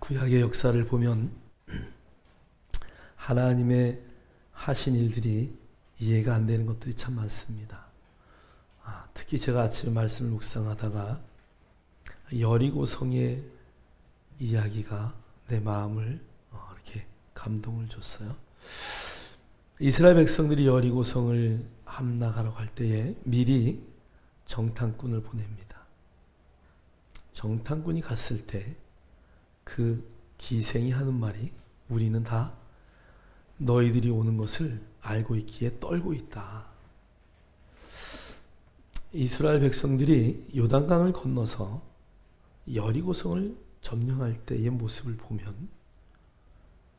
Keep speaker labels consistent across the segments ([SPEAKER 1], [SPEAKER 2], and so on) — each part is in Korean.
[SPEAKER 1] 구약의 역사를 보면 하나님의 하신 일들이 이해가 안 되는 것들이 참 많습니다. 특히 제가 아침에 말씀을 묵상하다가 여리고성의 이야기가 내 마음을 이렇게 감동을 줬어요. 이스라엘 백성들이 여리고성을 함락하러 갈 때에 미리 정탐꾼을 보냅니다. 정탐꾼이 갔을 때 그 기생이 하는 말이 우리는 다 너희들이 오는 것을 알고 있기에 떨고 있다. 이스라엘 백성들이 요단강을 건너서 여리고성을 점령할 때의 모습을 보면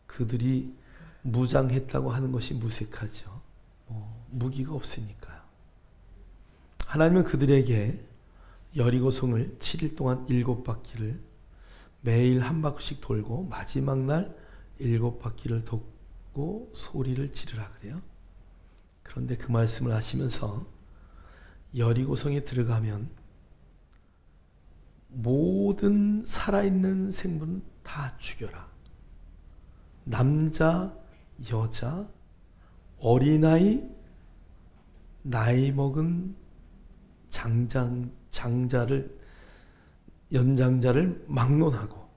[SPEAKER 1] 그들이 무장했다고 하는 것이 무색하죠. 무기가 없으니까요. 하나님은 그들에게 여리고성을 7일 동안 7바퀴를 매일 한 바퀴씩 돌고 마지막 날 7바퀴를 돕고 소리를 지르라 그래요. 그런데 그 말씀을 하시면서 여리고성에 들어가면 모든 살아있는 생물은 다 죽여라. 남자, 여자, 어린아이, 나이 먹은 연장자를 막론하고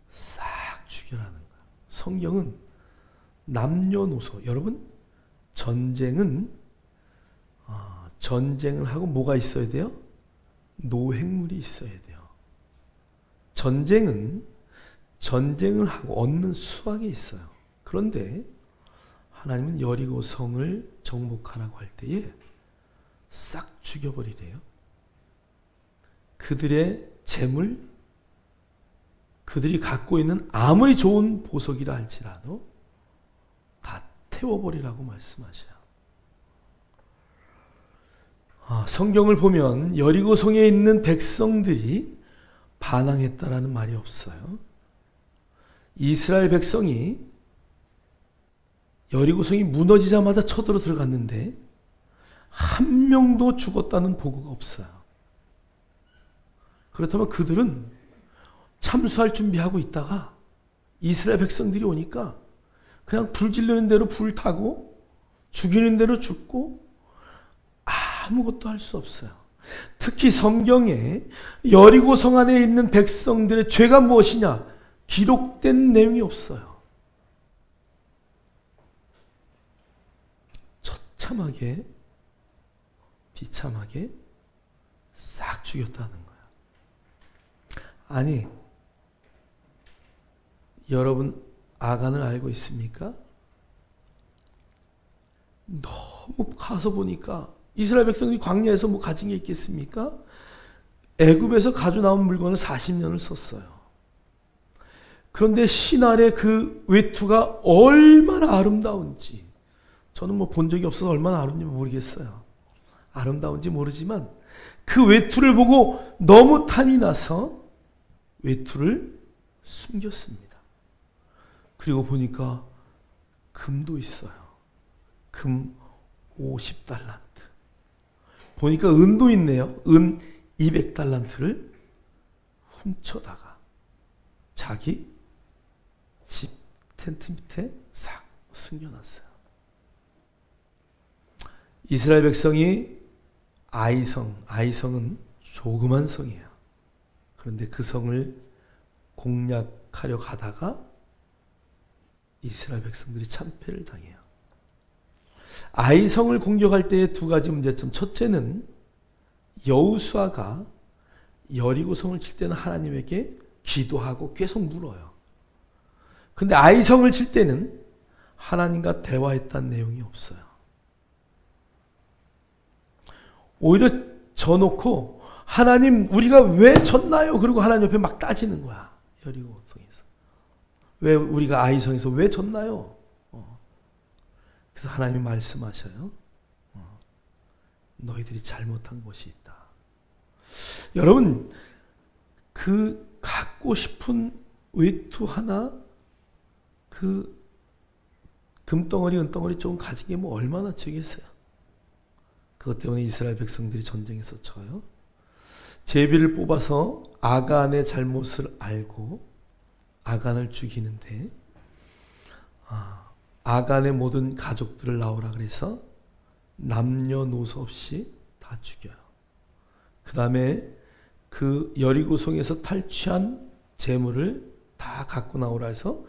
[SPEAKER 1] 싹 죽여라는 거예요. 성경은 남녀노소, 여러분 전쟁을 하고 뭐가 있어야 돼요? 노획물이 있어야 돼요. 전쟁을 하고 얻는 수확이 있어요. 그런데 하나님은 여리고성을 정복하라고 할 때에 싹 죽여버리래요. 그들의 재물, 그들이 갖고 있는 아무리 좋은 보석이라 할지라도 다 태워버리라고 말씀하셔요. 성경을 보면 여리고성에 있는 백성들이 반항했다라는 말이 없어요. 이스라엘 백성이 여리고성이 무너지자마자 쳐들어 들어갔는데 한 명도 죽었다는 보고가 없어요. 그렇다면 그들은 참수할 준비하고 있다가 이스라엘 백성들이 오니까 그냥 불 지르는 대로 불 타고 죽이는 대로 죽고 아무것도 할 수 없어요. 특히 성경에 여리고성 안에 있는 백성들의 죄가 무엇이냐? 기록된 내용이 없어요. 처참하게 비참하게 싹 죽였다는 거예요. 아니, 여러분 아간을 알고 있습니까? 너무 가서 보니까 이스라엘 백성들이 광야에서 뭐 가진 게 있겠습니까? 애굽에서 가져 나온 물건을 40년을 썼어요. 그런데 신할의 그 외투가 얼마나 아름다운지, 저는 뭐 본 적이 없어서 얼마나 아름다운지 모르겠어요. 아름다운지 모르지만 그 외투를 보고 너무 탐이 나서 외투를 숨겼습니다. 그리고 보니까 금도 있어요. 금 50달란트. 보니까 은도 있네요. 은 200달란트를 훔쳐다가 자기 집 텐트 밑에 싹 숨겨놨어요. 이스라엘 백성이 아이성은 조그만 성이에요. 그런데 그 성을 공략하려 가다가 이스라엘 백성들이 참패를 당해요. 아이성을 공격할 때의 두 가지 문제점. 첫째는 여호수아가 여리고성을 칠 때는 하나님에게 기도하고 계속 물어요. 근데 아이성을 칠 때는 하나님과 대화했다는 내용이 없어요. 오히려 져놓고 하나님 우리가 왜 졌나요? 그리고 하나님 옆에 막 따지는 거야. 여리고성에서. 왜 우리가 아이성에서 왜 졌나요? 그래서 하나님이 말씀하셔요. 너희들이 잘못한 것이 있다. 여러분, 그 갖고 싶은 외투 하나, 그 금덩어리, 은덩어리 조금 가진 게 뭐 얼마나 되겠어요? 그것 때문에 이스라엘 백성들이 전쟁에서 져요. 제비를 뽑아서 아간의 잘못을 알고 아간을 죽이는데 아간의 모든 가족들을 나오라 그래서 남녀노소 없이 다 죽여요. 그 다음에 그 여리고성에서 탈취한 재물을 다 갖고 나오라 해서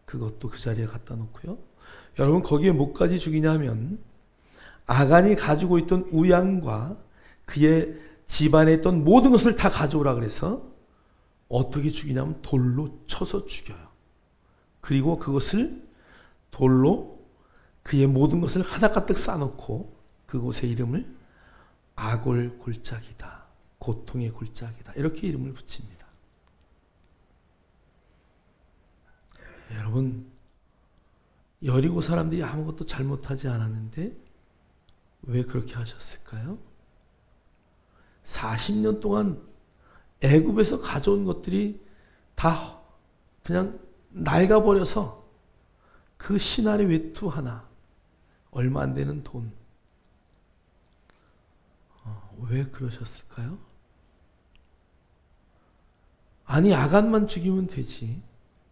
[SPEAKER 1] 그것도 그 자리에 갖다 놓고요. 여러분 거기에 뭐까지 죽이냐 하면 아간이 가지고 있던 우양과 그의 집안에 있던 모든 것을 다 가져오라 그래서 어떻게 죽이냐면 돌로 쳐서 죽여요. 그리고 그것을 돌로 그의 모든 것을 하나 가득 쌓아놓고 그곳의 이름을 아골 골짜기다. 고통의 골짜기다. 이렇게 이름을 붙입니다. 여러분 여리고 사람들이 아무것도 잘못하지 않았는데 왜 그렇게 하셨을까요? 40년 동안 애굽에서 가져온 것들이 다 그냥 낡아버려서 그 신할의 외투 하나, 얼마 안 되는 돈. 왜 그러셨을까요? 아니 아간만 죽이면 되지.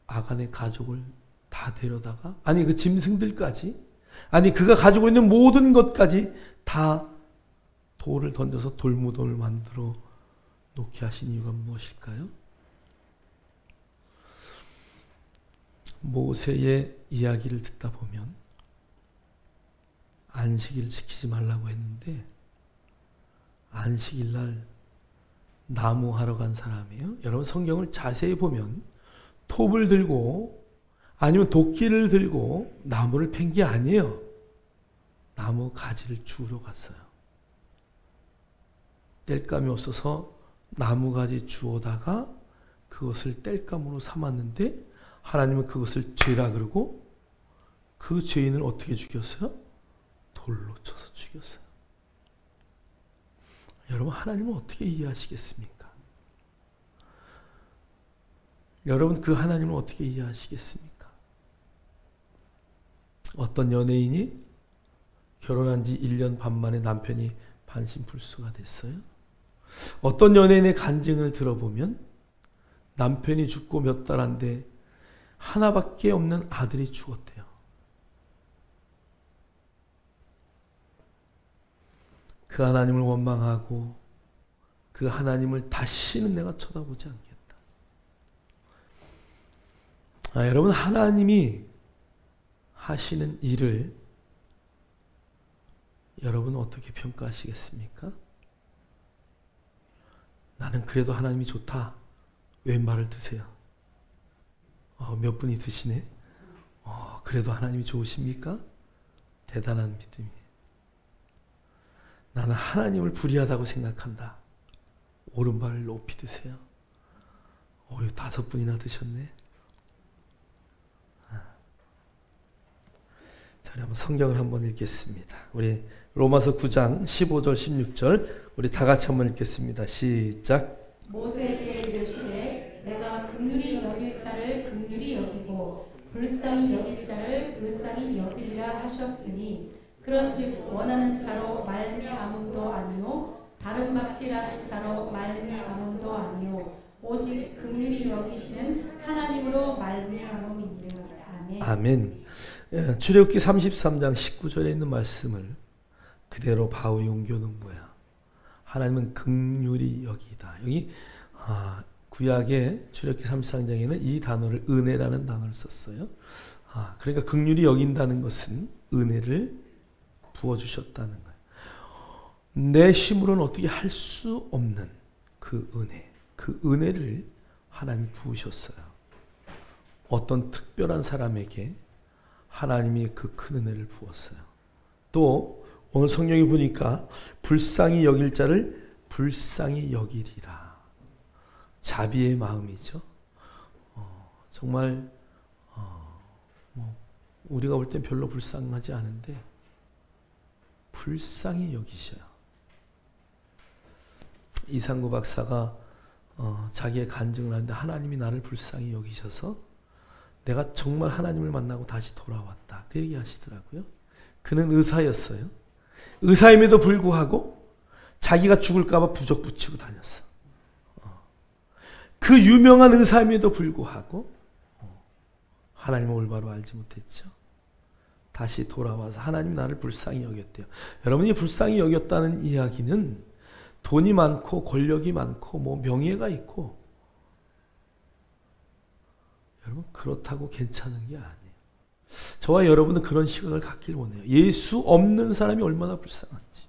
[SPEAKER 1] 아간의 가족을 다 데려다가 아니 그 짐승들까지 아니 그가 가지고 있는 모든 것까지 다 돌을 던져서 돌무덤을 만들어 놓게 하신 이유가 무엇일까요? 모세의 이야기를 듣다 보면 안식일을 지키지 말라고 했는데 안식일 날 나무하러 간 사람이에요. 여러분 성경을 자세히 보면 톱을 들고 아니면 도끼를 들고 나무를 팬 게 아니에요. 나무 가지를 주우러 갔어요. 땔감이 없어서 나무 가지 주워다가 그것을 땔감으로 삼았는데 하나님은 그것을 죄라 그러고 그 죄인을 어떻게 죽였어요? 돌로 쳐서 죽였어요. 여러분 하나님은 어떻게 이해하시겠습니까? 여러분 그 하나님을 어떻게 이해하시겠습니까? 어떤 연예인이 결혼한 지 1년 반 만에 남편이 반신불수가 됐어요. 어떤 연예인의 간증을 들어보면 남편이 죽고 몇 달 안 돼 하나밖에 없는 아들이 죽었대요. 그 하나님을 원망하고 그 하나님을 다시는 내가 쳐다보지 않겠다. 여러분 하나님이 하시는 일을 여러분은 어떻게 평가하시겠습니까? 나는 그래도 하나님이 좋다. 왜 말을 드세요? 몇 분이 드시네? 그래도 하나님이 좋으십니까? 대단한 믿음이에요. 나는 하나님을 불의하다고 생각한다. 오른발을 높이 드세요. 5분이나 드셨네. 자, 한번 성경을 한번 읽겠습니다. 우리 로마서 9장 15절 16절 우리 다 같이 한번 읽겠습니다. 시작.
[SPEAKER 2] 모세에게 이르시되 내가 긍휼히 여길 자를 긍휼히 여기고 불쌍히 여길 자를 불쌍히 여기리라 하셨으니 그런즉 원하는 자로 말미암음도 아니요 다른 박질하는 자로 말미암음도 아니요 오직 긍휼히 여기시는 하나님으로 말미암음이니라. 아멘.
[SPEAKER 1] 아멘. 출애굽기 33장 19절에 있는 말씀을 그대로 바울이 옮겨놓은 거야. 하나님은 긍휼히 여기다. 여기 구약의 출애굽기 33장에는 이 단어를 은혜라는 단어를 썼어요. 그러니까 긍휼히 여긴다는 것은 은혜를 부어주셨다는 거예요. 내 힘으로는 어떻게 할 수 없는 그 은혜, 그 은혜를 하나님이 부으셨어요. 어떤 특별한 사람에게 하나님이 그 큰 은혜를 부었어요. 또 오늘 성경에 보니까 불쌍히 여길 자를 불쌍히 여기리라. 자비의 마음이죠. 정말 우리가 볼 땐 별로 불쌍하지 않은데 불쌍히 여기셔요. 이상구 박사가 자기의 간증을 하는데 하나님이 나를 불쌍히 여기셔서 내가 정말 하나님을 만나고 다시 돌아왔다. 그 얘기 하시더라고요. 그는 의사였어요. 의사임에도 불구하고 자기가 죽을까 봐 부적 붙이고 다녔어. 그 유명한 의사임에도 불구하고 하나님을 올바로 알지 못했죠. 다시 돌아와서 하나님 나를 불쌍히 여겼대요. 여러분이 불쌍히 여겼다는 이야기는 돈이 많고 권력이 많고 뭐 명예가 있고 여러분 그렇다고 괜찮은 게 아니에요. 저와 여러분은 그런 시각을 갖길 원해요. 예수 없는 사람이 얼마나 불쌍한지.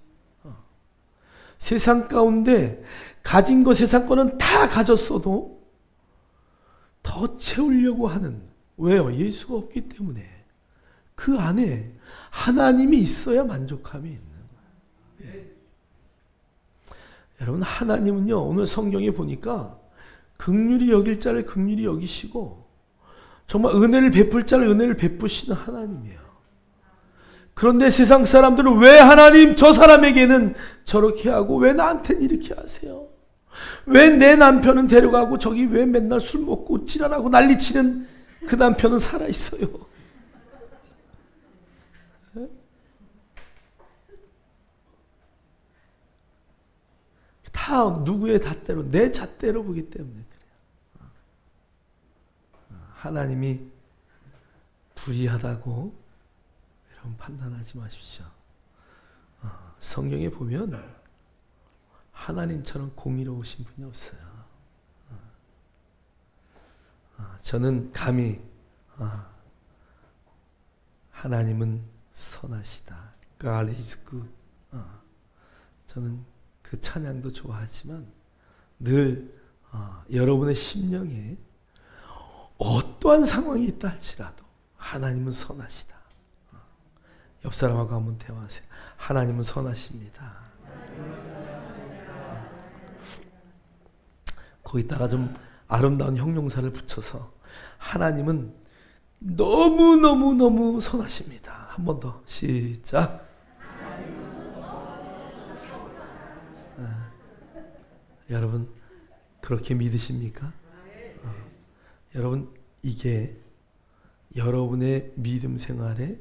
[SPEAKER 1] 세상 가운데 가진 거 세상 거는 다 가졌어도 더 채우려고 하는, 왜요? 예수가 없기 때문에. 그 안에 하나님이 있어야 만족함이 있는 거예요. 여러분 하나님은요, 오늘 성경에 보니까 긍휼히 여길 자를 긍휼히 여기시고 정말 은혜를 베풀 자를 은혜를 베푸시는 하나님이에요. 그런데 세상 사람들은 왜 하나님 저 사람에게는 저렇게 하고 왜 나한테는 이렇게 하세요? 왜 내 남편은 데려가고 저기 왜 맨날 술 먹고 지랄하고 난리치는 그 남편은 살아있어요? 다 누구의 잣대로, 내 잣대로 보기 때문에 그래요. 하나님이 불의하다고 여러분 판단하지 마십시오. 성경에 보면 하나님처럼 공의로우신 분이 없어요. 저는 감히 하나님은 선하시다. God is good. 저는 그 찬양도 좋아하지만 늘 여러분의 심령에 어떠한 상황이 있다 할지라도 하나님은 선하시다. 옆 사람하고 한번 대화하세요. 하나님은 선하십니다. 거기다가 좀 아름다운 형용사를 붙여서 하나님은 너무너무너무 선하십니다. 한 번 더 시작. 여러분 그렇게 믿으십니까? 여러분 이게 여러분의 믿음 생활의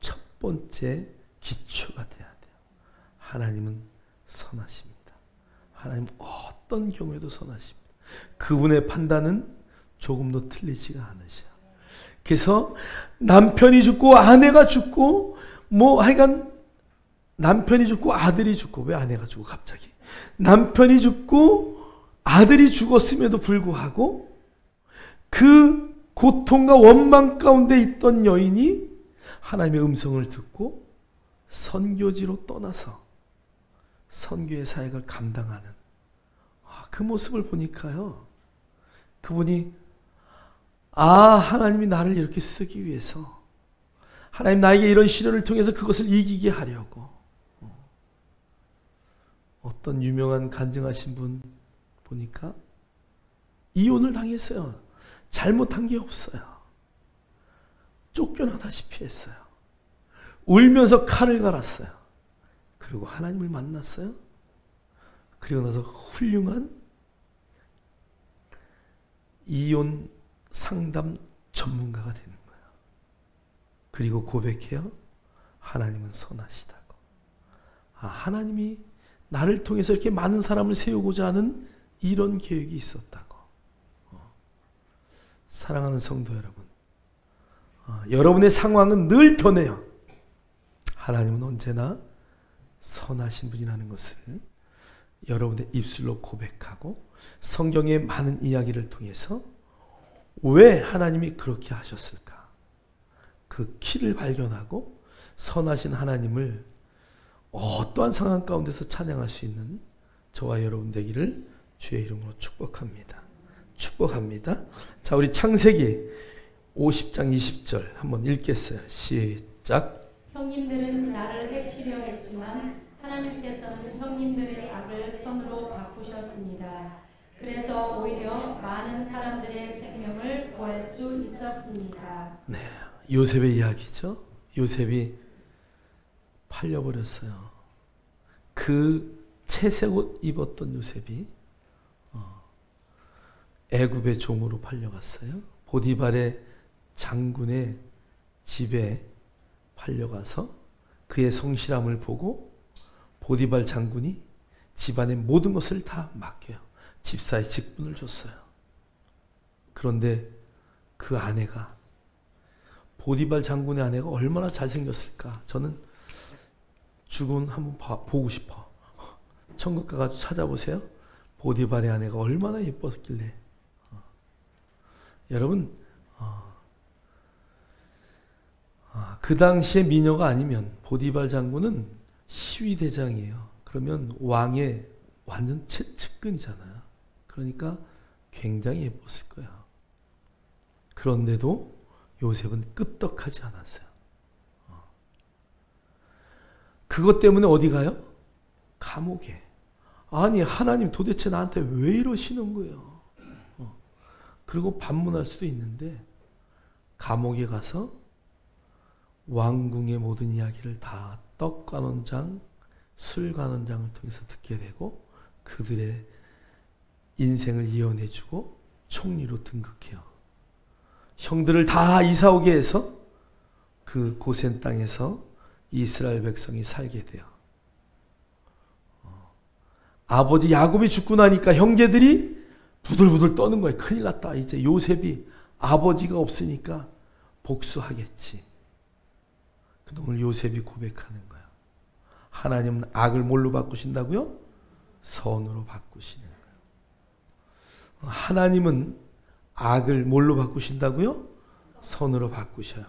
[SPEAKER 1] 첫 번째 기초가 돼야 돼요. 하나님은 선하십니다. 하나님 어떤 경우에도 선하십니다. 그분의 판단은 조금도 틀리지가 않으셔요. 그래서 남편이 죽고 아내가 죽고 뭐 하여간 남편이 죽고 아들이 죽고, 왜 아내가 죽고 갑자기 남편이 죽고 아들이 죽었음에도 불구하고 그 고통과 원망 가운데 있던 여인이 하나님의 음성을 듣고 선교지로 떠나서 선교의 사역을 감당하는 그 모습을 보니까요, 그분이 하나님이 나를 이렇게 쓰기 위해서, 하나님 나에게 이런 시련을 통해서 그것을 이기게 하려고. 어떤 유명한 간증하신 분 보니까 이혼을 당했어요. 잘못한 게 없어요. 쫓겨나다시피 했어요. 울면서 칼을 갈았어요. 그리고 하나님을 만났어요. 그리고 나서 훌륭한 이혼 상담 전문가가 되는 거예요. 그리고 고백해요. 하나님은 선하시다고. 하나님이 나를 통해서 이렇게 많은 사람을 세우고자 하는 이런 계획이 있었다고. 사랑하는 성도 여러분, 여러분의 상황은 늘 변해요. 하나님은 언제나 선하신 분이라는 것을 여러분의 입술로 고백하고 성경의 많은 이야기를 통해서 왜 하나님이 그렇게 하셨을까? 그 키를 발견하고 선하신 하나님을 어떠한 상황 가운데서 찬양할 수 있는 저와 여러분 되기를 주의 이름으로 축복합니다. 축복합니다. 자, 우리 창세기 50장 20절 한번 읽겠어요. 시작.
[SPEAKER 2] 형님들은 나를 해치려 했지만 하나님께서는 형님들의 악을 선으로 바꾸셨습니다. 그래서 오히려 많은 사람들의 생명을 구할 수 있었습니다.
[SPEAKER 1] 네, 요셉의 이야기죠. 요셉이 팔려버렸어요. 그 채색 옷 입었던 요셉이 애굽의 종으로 팔려갔어요. 보디발의 장군의 집에 팔려가서 그의 성실함을 보고 보디발 장군이 집안의 모든 것을 다 맡겨요. 집사의 직분을 줬어요. 그런데 그 아내가 보디발 장군의 아내가 얼마나 잘생겼을까. 저는 죽은 한번 보고 싶어. 천국 가가지고 찾아보세요. 보디발의 아내가 얼마나 예뻤길래. 여러분, 그 당시에 미녀가 아니면 보디발 장군은 시위대장이에요. 그러면 왕의 완전 측근이잖아요. 그러니까 굉장히 예뻤을 거야. 그런데도 요셉은 끄떡하지 않았어요. 그것 때문에 어디 가요? 감옥에. 아니, 하나님 도대체 나한테 왜 이러시는 거예요? 그리고 반문할 수도 있는데 감옥에 가서 왕궁의 모든 이야기를 다 떡관원장, 술관원장을 통해서 듣게 되고 그들의 인생을 이어내주고 총리로 등극해요. 형들을 다 이사 오게 해서 그 고센 땅에서 이스라엘 백성이 살게 돼요. 아버지 야곱이 죽고 나니까 형제들이 부들부들 떠는 거예요. 큰일 났다. 이제 요셉이 아버지가 없으니까 복수하겠지. 근데 오늘 요셉이 고백하는 거예요. 하나님은 악을 뭘로 바꾸신다고요? 선으로 바꾸시는 거예요. 하나님은 악을 뭘로 바꾸신다고요? 선으로 바꾸셔요.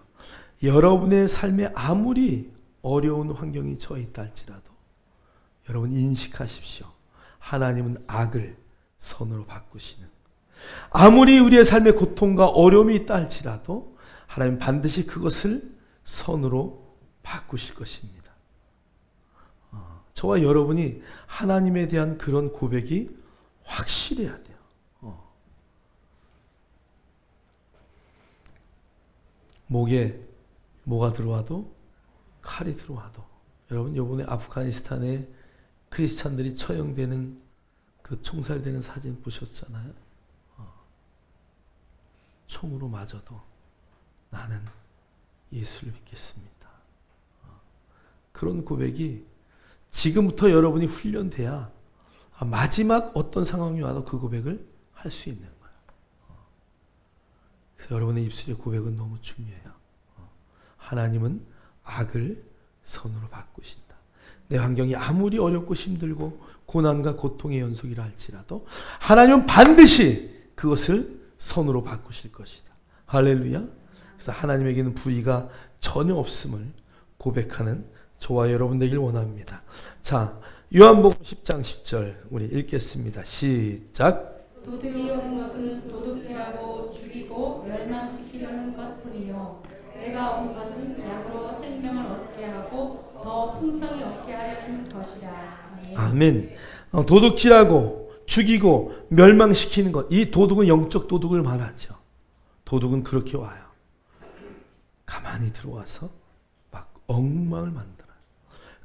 [SPEAKER 1] 여러분의 삶에 아무리 어려운 환경이 처해 있다 할지라도 여러분 인식하십시오. 하나님은 악을 선으로 바꾸시는. 아무리 우리의 삶에 고통과 어려움이 있다 할지라도 하나님 반드시 그것을 선으로 바꾸실 것입니다. 저와 여러분이 하나님에 대한 그런 고백이 확실해야 돼요. 목에 뭐가 들어와도 칼이 들어와도. 여러분 이번에 아프가니스탄에 크리스찬들이 처형되는 그 총살되는 사진 보셨잖아요. 총으로 맞아도 나는 예수를 믿겠습니다. 그런 고백이 지금부터 여러분이 훈련돼야 마지막 어떤 상황이 와도 그 고백을 할 수 있는 거예요. 그래서 여러분의 입술의 고백은 너무 중요해요. 하나님은 악을 선으로 바꾸신다. 내 환경이 아무리 어렵고 힘들고 고난과 고통의 연속이라 할지라도 하나님은 반드시 그것을 선으로 바꾸실 것이다. 할렐루야. 그래서 하나님에게는 불의가 전혀 없음을 고백하는 저와 여러분 되길 원합니다. 자, 요한복음 10장 10절 우리 읽겠습니다. 시작.
[SPEAKER 2] 도둑이 오는 것은 도둑질하고 죽이고 멸망시키려는 것뿐이요 내가 온 것은 양으로 생명을 얻게 하고 더 풍성히 얻게 하려는 것이라.
[SPEAKER 1] 아멘. 도둑질하고 죽이고 멸망시키는 것. 이 도둑은 영적 도둑을 말하죠. 도둑은 그렇게 와요. 가만히 들어와서 막 엉망을 만들어요.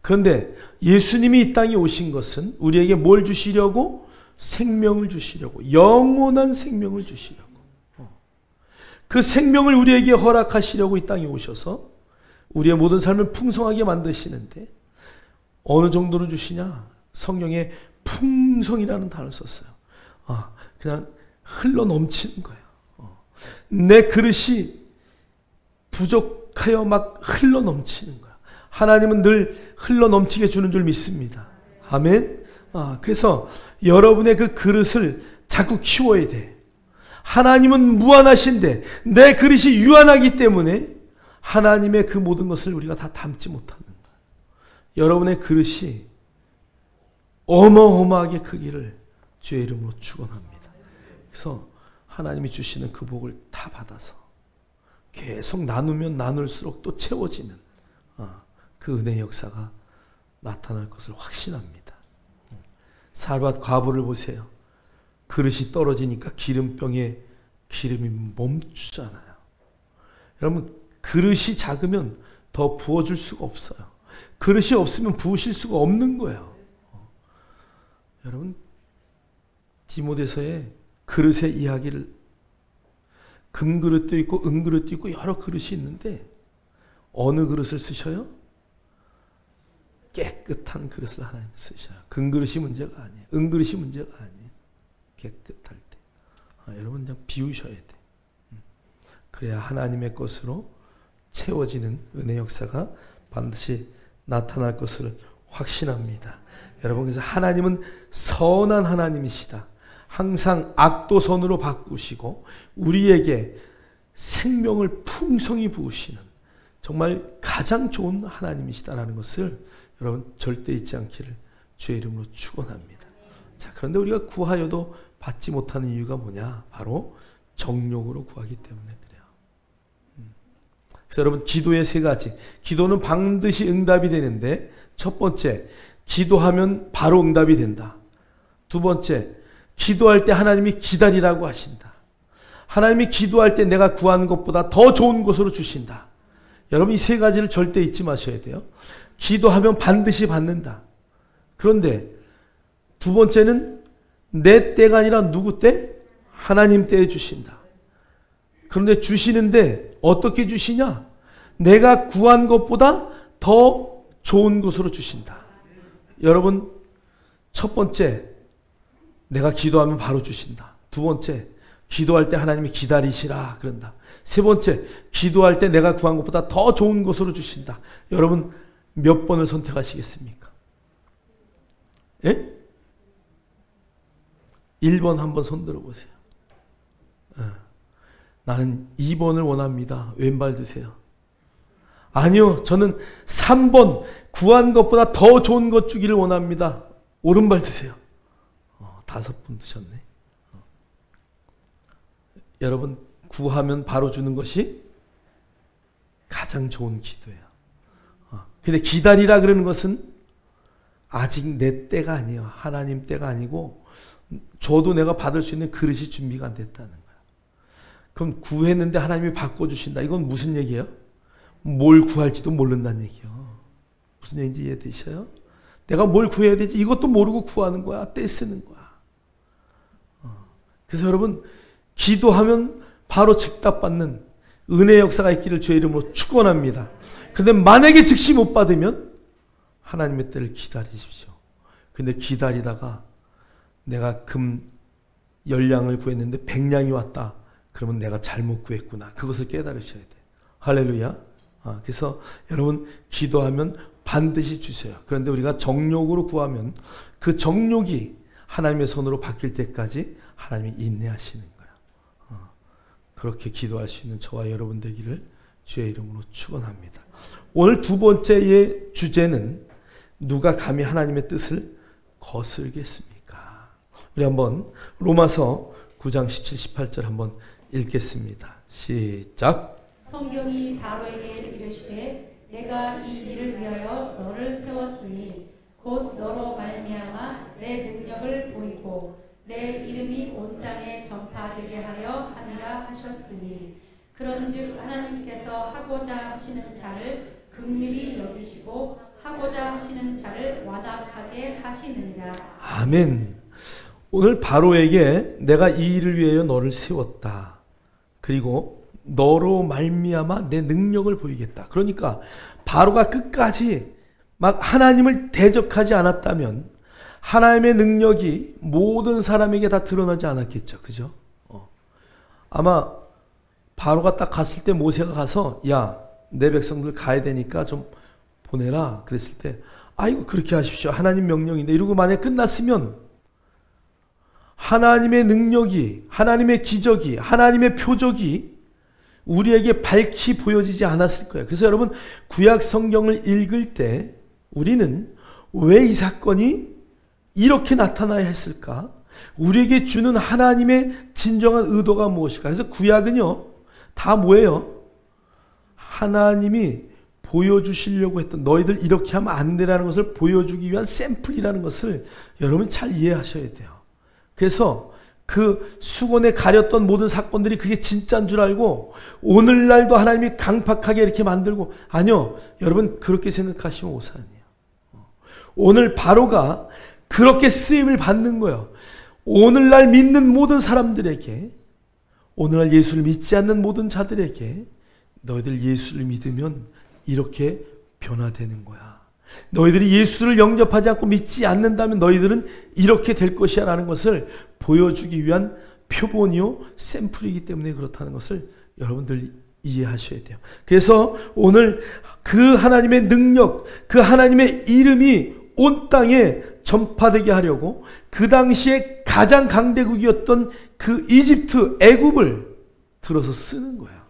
[SPEAKER 1] 그런데 예수님이 이 땅에 오신 것은 우리에게 뭘 주시려고? 생명을 주시려고. 영원한 생명을 주시려고. 그 생명을 우리에게 허락하시려고 이 땅에 오셔서 우리의 모든 삶을 풍성하게 만드시는데 어느 정도로 주시냐? 성령의 풍성이라는 단어를 썼어요. 그냥 흘러 넘치는 거예요. 내 그릇이 부족하여 막 흘러 넘치는 거야. 하나님은 늘 흘러 넘치게 주는 줄 믿습니다. 아멘. 그래서 여러분의 그 그릇을 자꾸 키워야 돼. 하나님은 무한하신데 내 그릇이 유한하기 때문에 하나님의 그 모든 것을 우리가 다 담지 못하는 거야. 여러분의 그릇이 어마어마하게 크기를 주의 이름으로 축원합니다. 그래서 하나님이 주시는 그 복을 다 받아서 계속 나누면 나눌수록 또 채워지는 그 은혜의 역사가 나타날 것을 확신합니다. 사르밧 과부를 보세요. 그릇이 떨어지니까 기름병에 기름이 멈추잖아요. 여러분 그릇이 작으면 더 부어줄 수가 없어요. 그릇이 없으면 부으실 수가 없는 거예요. 여러분 디모데서에 그릇의 이야기를 금그릇도 있고 은그릇도 있고 여러 그릇이 있는데 어느 그릇을 쓰셔요? 깨끗한 그릇을 하나님 쓰셔요. 금그릇이 문제가 아니에요. 은그릇이 문제가 아니에요. 깨끗할 때. 여러분 그냥 비우셔야 돼. 그래야 하나님의 것으로 채워지는 은혜 역사가 반드시 나타날 것을 확신합니다. 여러분, 그래서 하나님은 선한 하나님이시다. 항상 악도 선으로 바꾸시고 우리에게 생명을 풍성히 부으시는 정말 가장 좋은 하나님이시다라는 것을 여러분 절대 잊지 않기를 주의 이름으로 축원합니다. 자, 그런데 우리가 구하여도 받지 못하는 이유가 뭐냐? 바로 정욕으로 구하기 때문에 그래요. 그래서 여러분, 기도의 세 가지. 기도는 반드시 응답이 되는데, 첫 번째, 기도하면 바로 응답이 된다. 두 번째, 기도할 때 하나님이 기다리라고 하신다. 하나님이 기도할 때 내가 구하는 것보다 더 좋은 것으로 주신다. 여러분, 이 세 가지를 절대 잊지 마셔야 돼요. 기도하면 반드시 받는다. 그런데 두 번째는 내 때가 아니라 누구 때? 하나님 때에 주신다. 그런데 주시는데 어떻게 주시냐? 내가 구한 것보다 더 좋은 것으로 주신다. 여러분, 첫 번째, 내가 기도하면 바로 주신다. 두 번째, 기도할 때 하나님이 기다리시라 그런다. 세 번째, 기도할 때 내가 구한 것보다 더 좋은 것으로 주신다. 여러분, 몇 번을 선택하시겠습니까? 예? 1번 한번 손들어 보세요. 나는 2번을 원합니다. 왼발 드세요. 아니요, 저는 3번 구한 것보다 더 좋은 것 주기를 원합니다. 오른발 드세요. 5분 드셨네. 여러분, 구하면 바로 주는 것이 가장 좋은 기도예요. 근데 기다리라 그러는 것은 아직 내 때가 아니에요. 하나님 때가 아니고 줘도 내가 받을 수 있는 그릇이 준비가 안 됐다는 거예요. 그럼 구했는데 하나님이 바꿔주신다. 이건 무슨 얘기예요? 뭘 구할지도 모른다는 얘기예요. 무슨 얘기인지 이해되셔요? 내가 뭘 구해야 되지? 이것도 모르고 구하는 거야. 떼 쓰는 거야. 그래서 여러분, 기도하면 바로 즉답받는 은혜의 역사가 있기를 주의 이름으로 축원합니다. 근데 만약에 즉시 못 받으면 하나님의 때를 기다리십시오. 근데 기다리다가 내가 금 10냥을 구했는데 100냥이 왔다. 그러면 내가 잘못 구했구나. 그것을 깨달으셔야 돼. 할렐루야. 그래서 여러분, 기도하면 반드시 주세요. 그런데 우리가 정욕으로 구하면 그 정욕이 하나님의 손으로 바뀔 때까지 하나님이 인내하시는 거예요. 그렇게 기도할 수 있는 저와 여러분 되기를 주의 이름으로 축원합니다. 오늘 두 번째의 주제는 누가 감히 하나님의 뜻을 거슬겠습니까? 우리 한번 로마서 9장 17, 18절 한번 읽겠습니다. 시작.
[SPEAKER 2] 성경이 바로에게 이르시되 내가 이 일을 위하여 너를 세웠으니 곧 너로 말미암아 내 능력을 보이고 내 이름이 온 땅에 전파되게 하려 함이라 하셨으니 그런즉 하나님께서 하고자 하시는 자를 긍휼히 여기시고 하고자 하시는 자를 완악하게 하시느니라. 아멘.
[SPEAKER 1] 오늘 바로에게 내가 이 일을 위하여 너를 세웠다. 그리고 너로 말미암아 내 능력을 보이겠다. 그러니까 바로가 끝까지 막 하나님을 대적하지 않았다면 하나님의 능력이 모든 사람에게 다 드러나지 않았겠죠. 그죠? 아마 바로가 딱 갔을 때 모세가 가서 야, 내 백성들 가야 되니까 좀 보내라. 그랬을 때 아이고 그렇게 하십시오. 하나님 명령인데 이러고 만약 끝났으면 하나님의 능력이, 하나님의 기적이, 하나님의 표적이 우리에게 밝히 보여지지 않았을 거예요. 그래서 여러분, 구약 성경을 읽을 때 우리는 왜 이 사건이 이렇게 나타나야 했을까? 우리에게 주는 하나님의 진정한 의도가 무엇일까? 그래서 구약은요, 다 뭐예요? 하나님이 보여주시려고 했던 너희들 이렇게 하면 안 되라는 것을 보여주기 위한 샘플이라는 것을 여러분 잘 이해하셔야 돼요. 그래서 그 수건에 가렸던 모든 사건들이 그게 진짜인 줄 알고 오늘날도 하나님이 강팍하게 이렇게 만들고, 아니요, 여러분 그렇게 생각하시면 오산이에요. 오늘 바로가 그렇게 쓰임을 받는 거예요. 오늘날 믿는 모든 사람들에게, 오늘날 예수를 믿지 않는 모든 자들에게 너희들 예수를 믿으면 이렇게 변화되는 거야. 너희들이 예수를 영접하지 않고 믿지 않는다면 너희들은 이렇게 될 것이야 라는 것을 보여주기 위한 표본이요 샘플이기 때문에 그렇다는 것을 여러분들 이해하셔야 돼요. 그래서 오늘 그 하나님의 능력, 그 하나님의 이름이 온 땅에 전파되게 하려고 그 당시에 가장 강대국이었던 그 이집트, 애굽을 들어서 쓰는 거야.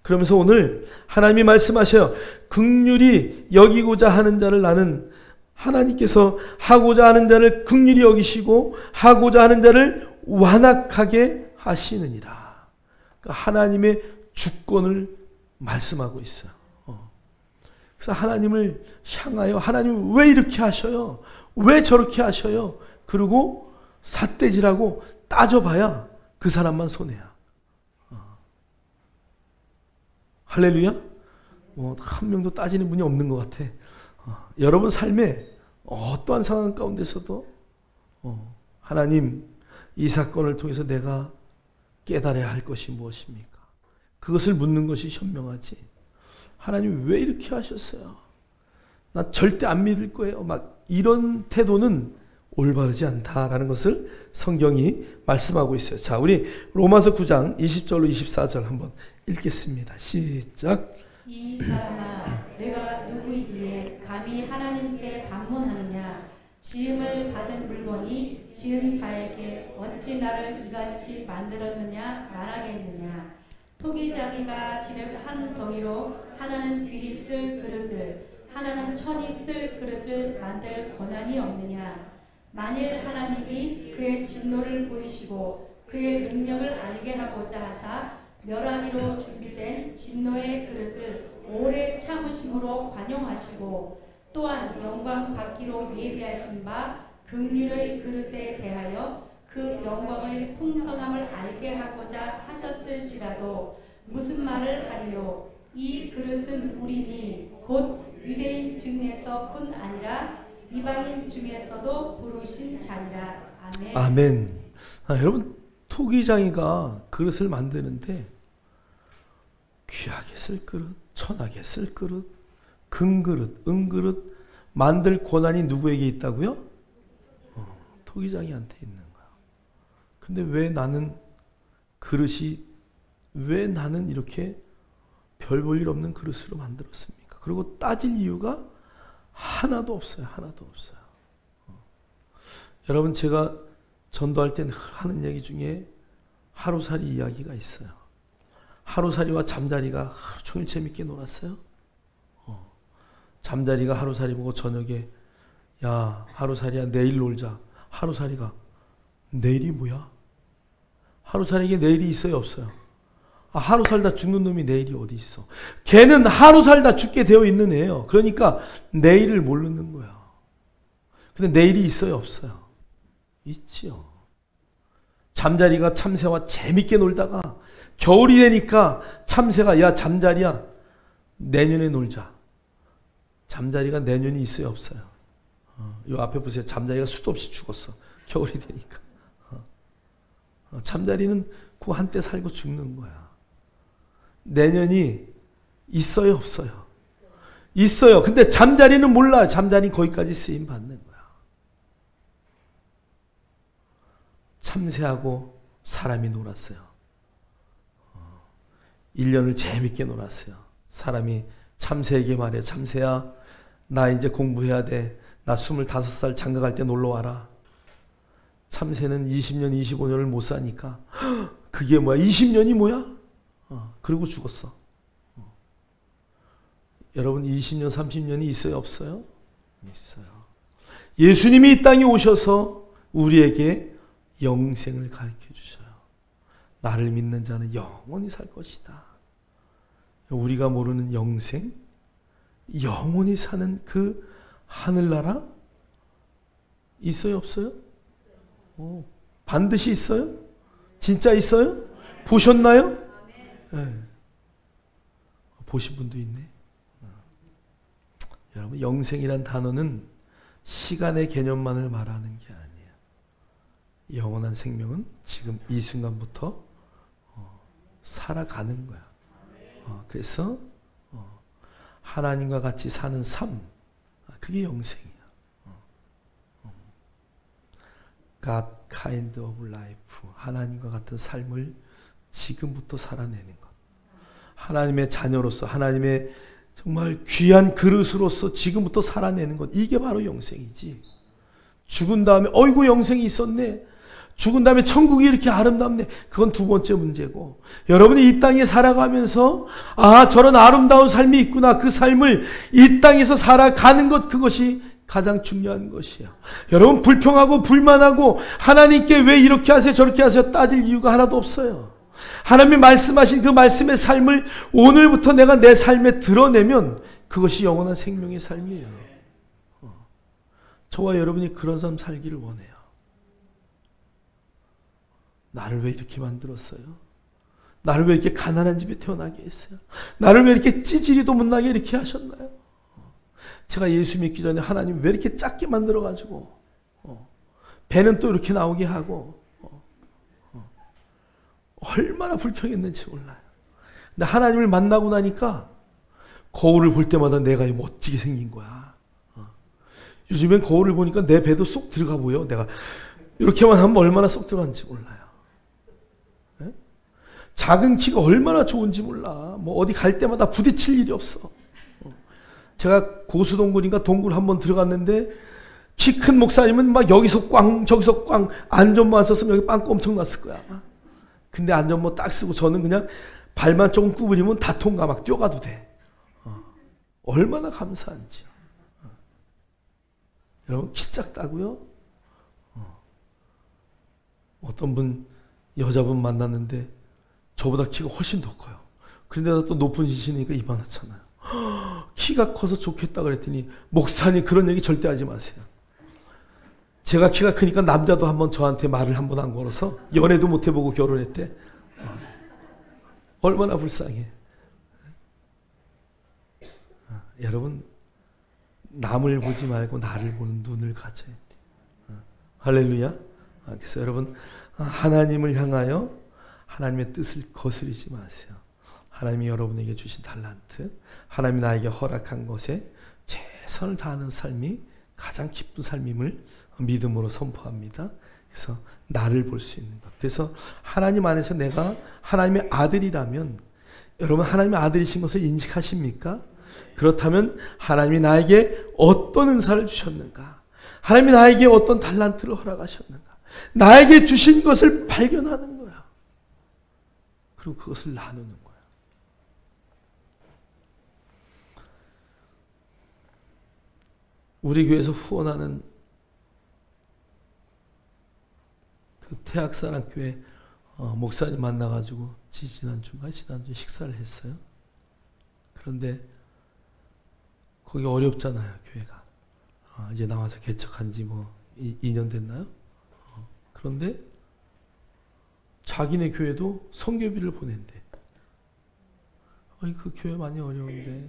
[SPEAKER 1] 그러면서 오늘 하나님이 말씀하셔요. 긍휼히 여기고자 하는 자를 나는 하나님께서 하고자 하는 자를 긍휼히 여기시고 하고자 하는 자를 완악하게 하시느니라. 그러니까 하나님의 주권을 말씀하고 있어요. 그래서 하나님을 향하여 하나님 왜 이렇게 하셔요? 왜 저렇게 하셔요? 그리고 삿대질하고 따져봐야 그 사람만 손해야. 할렐루야? 한 명도 따지는 분이 없는 것 같아. 여러분 삶에 어떠한 상황 가운데서도 하나님 이 사건을 통해서 내가 깨달아야 할 것이 무엇입니까? 그것을 묻는 것이 현명하지. 하나님 왜 이렇게 하셨어요? 나 절대 안 믿을 거예요. 막 이런 태도는 올바르지 않다라는 것을 성경이 말씀하고 있어요. 자, 우리 로마서 9장 20절로 24절 한번 읽겠습니다. 시작.
[SPEAKER 2] 이 사람아, 내가 누구이기에 감히 하나님께 반문하느냐? 지음을 받은 물건이 지은 자에게 어찌 나를 이같이 만들었느냐 말하겠느냐? 토기장이가 지륵 한 덩이로 하나는 귀히 쓸 그릇을 하나는 천이 쓸 그릇을 만들 권한이 없느냐? 만일 하나님이 그의 진노를 보이시고 그의 능력을 알게 하고자 하사 멸하기로 준비된 진노의 그릇을 오래 참으심으로 관용하시고 또한 영광 받기로 예비하신 바 긍휼의 그릇에 대하여 그 영광의 풍성함을 알게 하고자 하셨을지라도 무슨 말을 하리요? 이 그릇은 우리니 곧 유대인 중에서뿐 아니라 이방인 중에서도 부르신 자니라. 아멘.
[SPEAKER 1] 아멘. 여러분 토기장이가 그릇을 만드는데 귀하게 쓸 그릇, 천하게 쓸 그릇, 금그릇, 은그릇 만들 권한이 누구에게 있다고요? 토기장이한테 있는 거야. 근데 왜 나는 이렇게 별 볼 일 없는 그릇으로 만들었습니까? 그리고 따질 이유가 하나도 없어요. 하나도 없어요. 여러분 제가 전도할 때 하는 얘기 중에 하루살이 이야기가 있어요. 하루살이와 잠자리가 하루 종일 재밌게 놀았어요. 잠자리가 하루살이 보고 저녁에 야 하루살이야 내일 놀자. 하루살이가 내일이 뭐야? 하루살이에게 내일이 있어요 없어요? 하루 살다 죽는 놈이 내일이 어디 있어? 걔는 하루 살다 죽게 되어 있는 애예요. 그러니까 내일을 모르는 거야. 근데 내일이 있어요 없어요? 있지요. 잠자리가 참새와 재밌게 놀다가 겨울이 되니까 참새가 야 잠자리야 내년에 놀자. 잠자리가 내년이 있어요 없어요? 요 앞에 보세요. 잠자리가 수도 없이 죽었어. 겨울이 되니까. 잠자리는 그 한때 살고 죽는 거야. 내년이 있어요 없어요? 있어요. 근데 잠자리는 몰라요. 잠자리는 거기까지 쓰임 받는 거야. 참새하고 사람이 놀았어요. 1년을 재밌게 놀았어요. 사람이 참새에게 말해. 참새야 나 이제 공부해야 돼. 나 25살 장가갈 때 놀러 와라. 참새는 20년 25년을 못 사니까 그게 뭐야? 20년이 뭐야? 그리고 죽었어. 여러분 20년 30년이 있어요 없어요? 있어요. 예수님이 이 땅에 오셔서 우리에게 영생을 가르쳐 주셔요. 나를 믿는 자는 영원히 살 것이다. 우리가 모르는 영생, 영원히 사는 그 하늘나라 있어요 없어요? 반드시 있어요? 진짜 있어요? 보셨나요? 네. 보신 분도 있네. 여러분 영생이란 단어는 시간의 개념만을 말하는 게 아니에요. 영원한 생명은 지금 이 순간부터 살아가는 거야. 그래서 하나님과 같이 사는 삶, 그게 영생이야. God kind of life, 하나님과 같은 삶을 지금부터 살아내는 것. 하나님의 자녀로서 하나님의 정말 귀한 그릇으로서 지금부터 살아내는 것, 이게 바로 영생이지. 죽은 다음에 어이구 영생이 있었네, 죽은 다음에 천국이 이렇게 아름답네, 그건 두 번째 문제고, 여러분이 이 땅에 살아가면서 아 저런 아름다운 삶이 있구나, 그 삶을 이 땅에서 살아가는 것, 그것이 가장 중요한 것이야. 여러분 불평하고 불만하고 하나님께 왜 이렇게 하세요 저렇게 하세요 따질 이유가 하나도 없어요. 하나님이 말씀하신 그 말씀의 삶을 오늘부터 내가 내 삶에 드러내면 그것이 영원한 생명의 삶이에요. 저와 여러분이 그런 삶 살기를 원해요. 나를 왜 이렇게 만들었어요? 나를 왜 이렇게 가난한 집에 태어나게 했어요? 나를 왜 이렇게 찌질이도 못나게 이렇게 하셨나요? 제가 예수 믿기 전에 하나님 왜 이렇게 작게 만들어가지고 배는 또 이렇게 나오게 하고 얼마나 불평했는지 몰라요. 근데 하나님을 만나고 나니까 거울을 볼 때마다 내가 멋지게 생긴 거야. 요즘엔 거울을 보니까 내 배도 쏙 들어가 보여. 내가 이렇게만 하면 얼마나 쏙 들어가는지 몰라요. 네? 작은 키가 얼마나 좋은지 몰라. 뭐 어디 갈 때마다 부딪힐 일이 없어. 제가 고수동굴인가 동굴 한번 들어갔는데 키 큰 목사님은 막 여기서 꽝 저기서 꽝, 안전모 안 썼으면 여기 빵꾸 엄청 났을 거야. 근데 안전모 딱 쓰고 저는 그냥 발만 조금 구부리면 다 통과, 막 뛰어가도 돼. 얼마나 감사한지. 여러분 키 작다고요? 어떤 분 여자분 만났는데 저보다 키가 훨씬 더 커요. 그런데 또 높은 지시니까 이만하잖아요. 키가 커서 좋겠다 그랬더니 목사님 그런 얘기 절대 하지 마세요. 제가 키가 크니까 남자도 한번 저한테 말을 한 번 안 걸어서 연애도 못 해보고 결혼했대. 얼마나 불쌍해. 여러분 남을 보지 말고 나를 보는 눈을 가져야 돼. 할렐루야. 그래서 여러분 하나님을 향하여 하나님의 뜻을 거스르지 마세요. 하나님이 여러분에게 주신 달란트, 하나님이 나에게 허락한 것에 최선을 다하는 삶이 가장 기쁜 삶임을 믿음으로 선포합니다. 그래서 나를 볼 수 있는 것. 그래서 하나님 안에서 내가 하나님의 아들이라면, 여러분 하나님의 아들이신 것을 인식하십니까? 그렇다면 하나님이 나에게 어떤 은사를 주셨는가? 하나님이 나에게 어떤 달란트를 허락하셨는가? 나에게 주신 것을 발견하는 거야. 그리고 그것을 나누는 거야. 우리 교회에서 후원하는 그 태학사랑교회 목사님 만나가지고 지난주인가 지난주에 식사를 했어요. 그런데 거기 어렵잖아요, 교회가. 이제 나와서 개척한 지 뭐 2년 됐나요? 그런데 자기네 교회도 선교비를 보낸대. 그 교회 많이 어려운데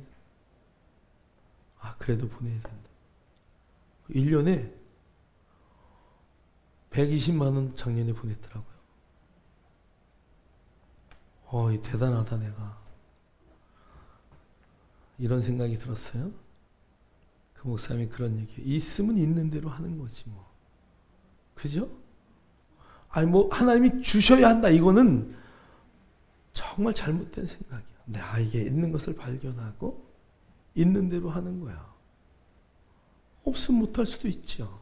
[SPEAKER 1] 그래도 보내야 된다. 1년에 120만 원 작년에 보냈더라고요. 대단하다 내가. 이런 생각이 들었어요. 그 목사님이 그런 얘기. 있으면 있는 대로 하는 거지 뭐. 그죠? 뭐 하나님이 주셔야 한다. 이거는 정말 잘못된 생각이야. 나에게 있는 것을 발견하고 있는 대로 하는 거야. 없으면 못할 수도 있죠.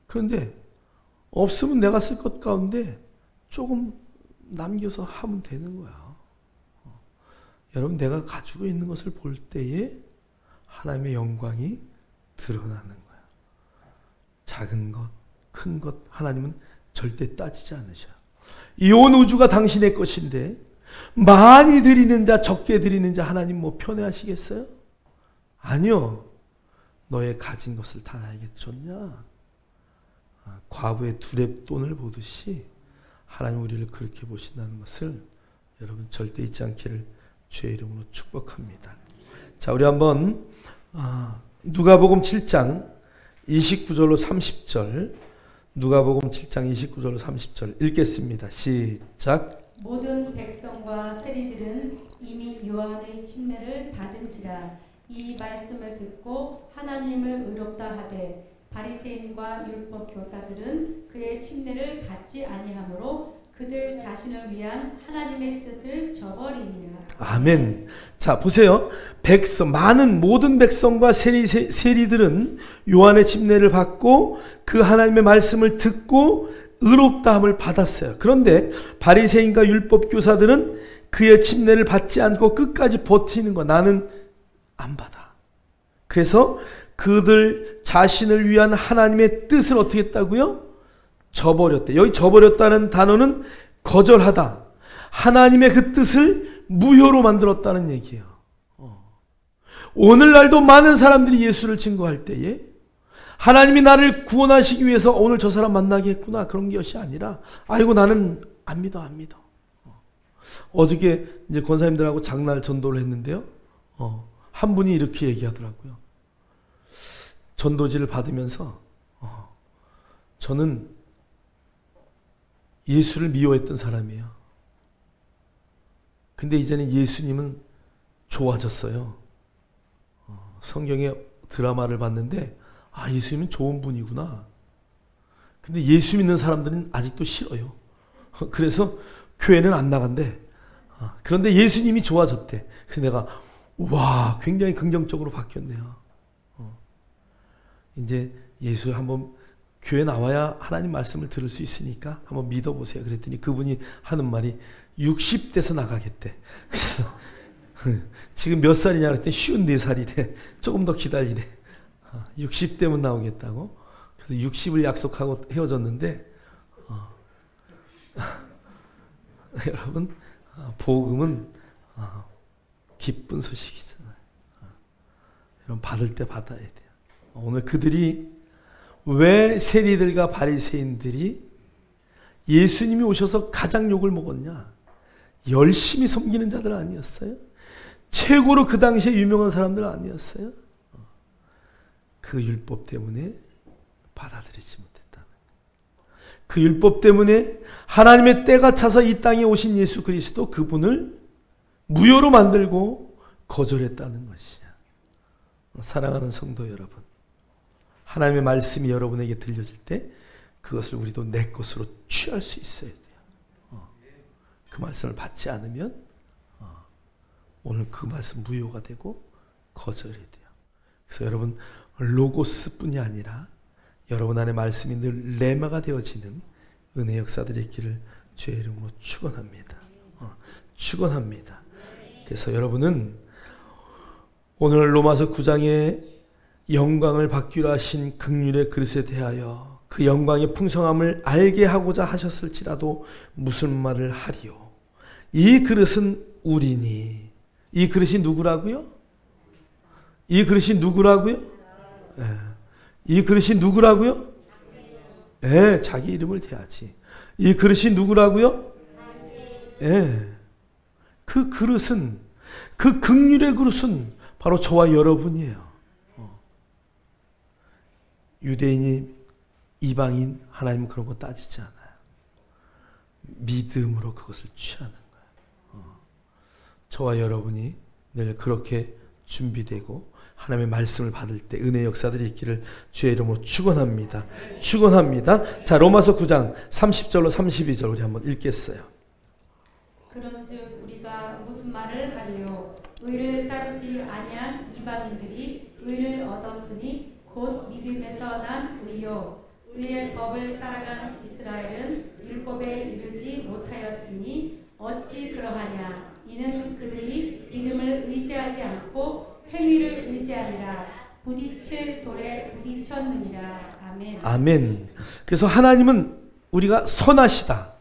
[SPEAKER 1] 그런데 없으면 내가 쓸 것 가운데 조금 남겨서 하면 되는 거야. 여러분 내가 가지고 있는 것을 볼 때에 하나님의 영광이 드러나는 거야. 작은 것, 큰 것 하나님은 절대 따지지 않으셔. 이 온 우주가 당신의 것인데 많이 드리는 자 적게 드리는 자 하나님 뭐 편애하시겠어요? 아니요. 너의 가진 것을 다 나에게 줬냐? 과부의 두렙돈을 보듯이 하나님 우리를 그렇게 보신다는 것을 여러분 절대 잊지 않기를 주의 이름으로 축복합니다. 자, 우리 한번 누가복음 7장 29절로 30절, 누가복음 7장 29절로 30절 읽겠습니다. 시작.
[SPEAKER 2] 모든 백성과 세리들은 이미 요한의 침례를 받은지라 이 말씀을 듣고 하나님을 의롭다 하되 바리새인과 율법 교사들은 그의 침례를 받지 아니하므로 그들 자신을 위한 하나님의 뜻을 저버리니라.
[SPEAKER 1] 아멘. 자, 보세요. 많은 모든 백성과 세리들은 요한의 침례를 받고 그 하나님의 말씀을 듣고 의롭다함을 받았어요. 그런데 바리새인과 율법 교사들은 그의 침례를 받지 않고 끝까지 버티는 거. 나는 안 받아. 그래서 그들 자신을 위한 하나님의 뜻을 어떻게 했다고요? 저버렸대. 여기 저버렸다는 단어는 거절하다. 하나님의 그 뜻을 무효로 만들었다는 얘기예요. 오늘날도 많은 사람들이 예수를 증거할 때에 하나님이 나를 구원하시기 위해서 오늘 저 사람 만나게 했구나, 그런 것이 아니라 아이고 나는 안 믿어. 어저께 이제 권사님들하고 장날 전도를 했는데요. 한 분이 이렇게 얘기하더라고요. 전도지를 받으면서 저는 예수를 미워했던 사람이에요. 근데 이제는 예수님은 좋아졌어요. 성경의 드라마를 봤는데 예수님은 좋은 분이구나. 근데 예수 믿는 사람들은 아직도 싫어요. 그래서 교회는 안 나간대. 그런데 예수님이 좋아졌대. 그래서 내가 와, 굉장히 긍정적으로 바뀌었네요. 이제 예수 한번 교회 나와야 하나님 말씀을 들을 수 있으니까 한번 믿어보세요. 그랬더니 그분이 하는 말이 60대에서 나가겠대. 그래서 지금 몇 살이냐 그랬더니 54살이래. 조금 더 기다리래. 60대면 나오겠다고. 그래서 60을 약속하고 헤어졌는데 여러분, 복음은 기쁜 소식이잖아요. 여러분, 받을 때 받아야 돼요. 오늘 그들이 왜 세리들과 바리새인들이 예수님이 오셔서 가장 욕을 먹었냐? 열심히 섬기는 자들 아니었어요? 최고로 그 당시에 유명한 사람들 아니었어요? 그 율법 때문에 받아들이지 못했다는 거예요. 그 율법 때문에 하나님의 때가 차서 이 땅에 오신 예수 그리스도, 그분을 무효로 만들고 거절했다는 것이야. 사랑하는 성도 여러분, 하나님의 말씀이 여러분에게 들려질 때 그것을 우리도 내 것으로 취할 수 있어야 돼요. 그 말씀을 받지 않으면 오늘 그 말씀 무효가 되고 거절이 돼요. 그래서 여러분, 로고스뿐이 아니라 여러분 안에 말씀이 늘 레마가 되어지는 은혜 역사들의 길을 주의 이름으로 축원합니다. 축원합니다. 그래서 여러분은 오늘 로마서 9장에 영광을 받기로 하신 긍휼의 그릇에 대하여 그 영광의 풍성함을 알게 하고자 하셨을지라도 무슨 말을 하리요? 이 그릇은 우리니. 이 그릇이 누구라고요? 이 그릇이 누구라고요? 이 그릇이 누구라고요? 자기 이름을 대야지. 이 그릇이 누구라고요? 그 그릇은, 그 긍휼의 그릇은 바로 저와 여러분이에요. 유대인이 이방인, 하나님은 그런 거 따지지 않아요. 믿음으로 그것을 취하는 거예요. 저와 여러분이 늘 그렇게 준비되고 하나님의 말씀을 받을 때 은혜의 역사들이 있기를 주의 이름으로 축원합니다. 축원합니다. 자, 로마서 9장 30절로 32절 우리 한번 읽겠어요.
[SPEAKER 2] 그런즉 우리가 무슨 말을 하리요? 의를 따르지 아니한 이방인들이 의를 얻었으니 곧 믿음에서 난 의요. 의의 법을 따라간 이스라엘은 율법에 이르지 못하였으니 어찌 그러하냐? 이는 그들이 믿음을 의지하지 않고 행위를 의지하니라. 부딪힐 돌에 부딪혔느니라. 아멘.
[SPEAKER 1] 아멘. 그래서 하나님은 우리가 선하시다.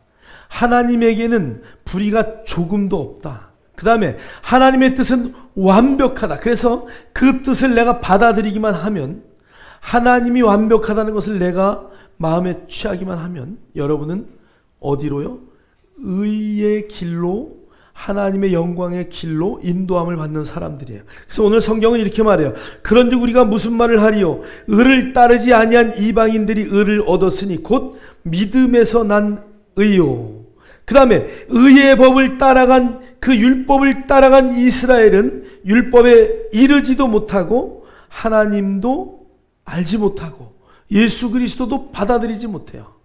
[SPEAKER 1] 하나님에게는 불의가 조금도 없다. 그 다음에 하나님의 뜻은 완벽하다. 그래서 그 뜻을 내가 받아들이기만 하면, 하나님이 완벽하다는 것을 내가 마음에 취하기만 하면 여러분은 어디로요? 의의 길로, 하나님의 영광의 길로 인도함을 받는 사람들이에요. 그래서 오늘 성경은 이렇게 말해요. 그런즉 우리가 무슨 말을 하리요? 의를 따르지 아니한 이방인들이 의를 얻었으니 곧 믿음에서 난 의요. 그 다음에 의의 법을 따라간, 그 율법을 따라간 이스라엘은 율법에 이르지도 못하고 하나님도 알지 못하고 예수 그리스도도 받아들이지 못해요.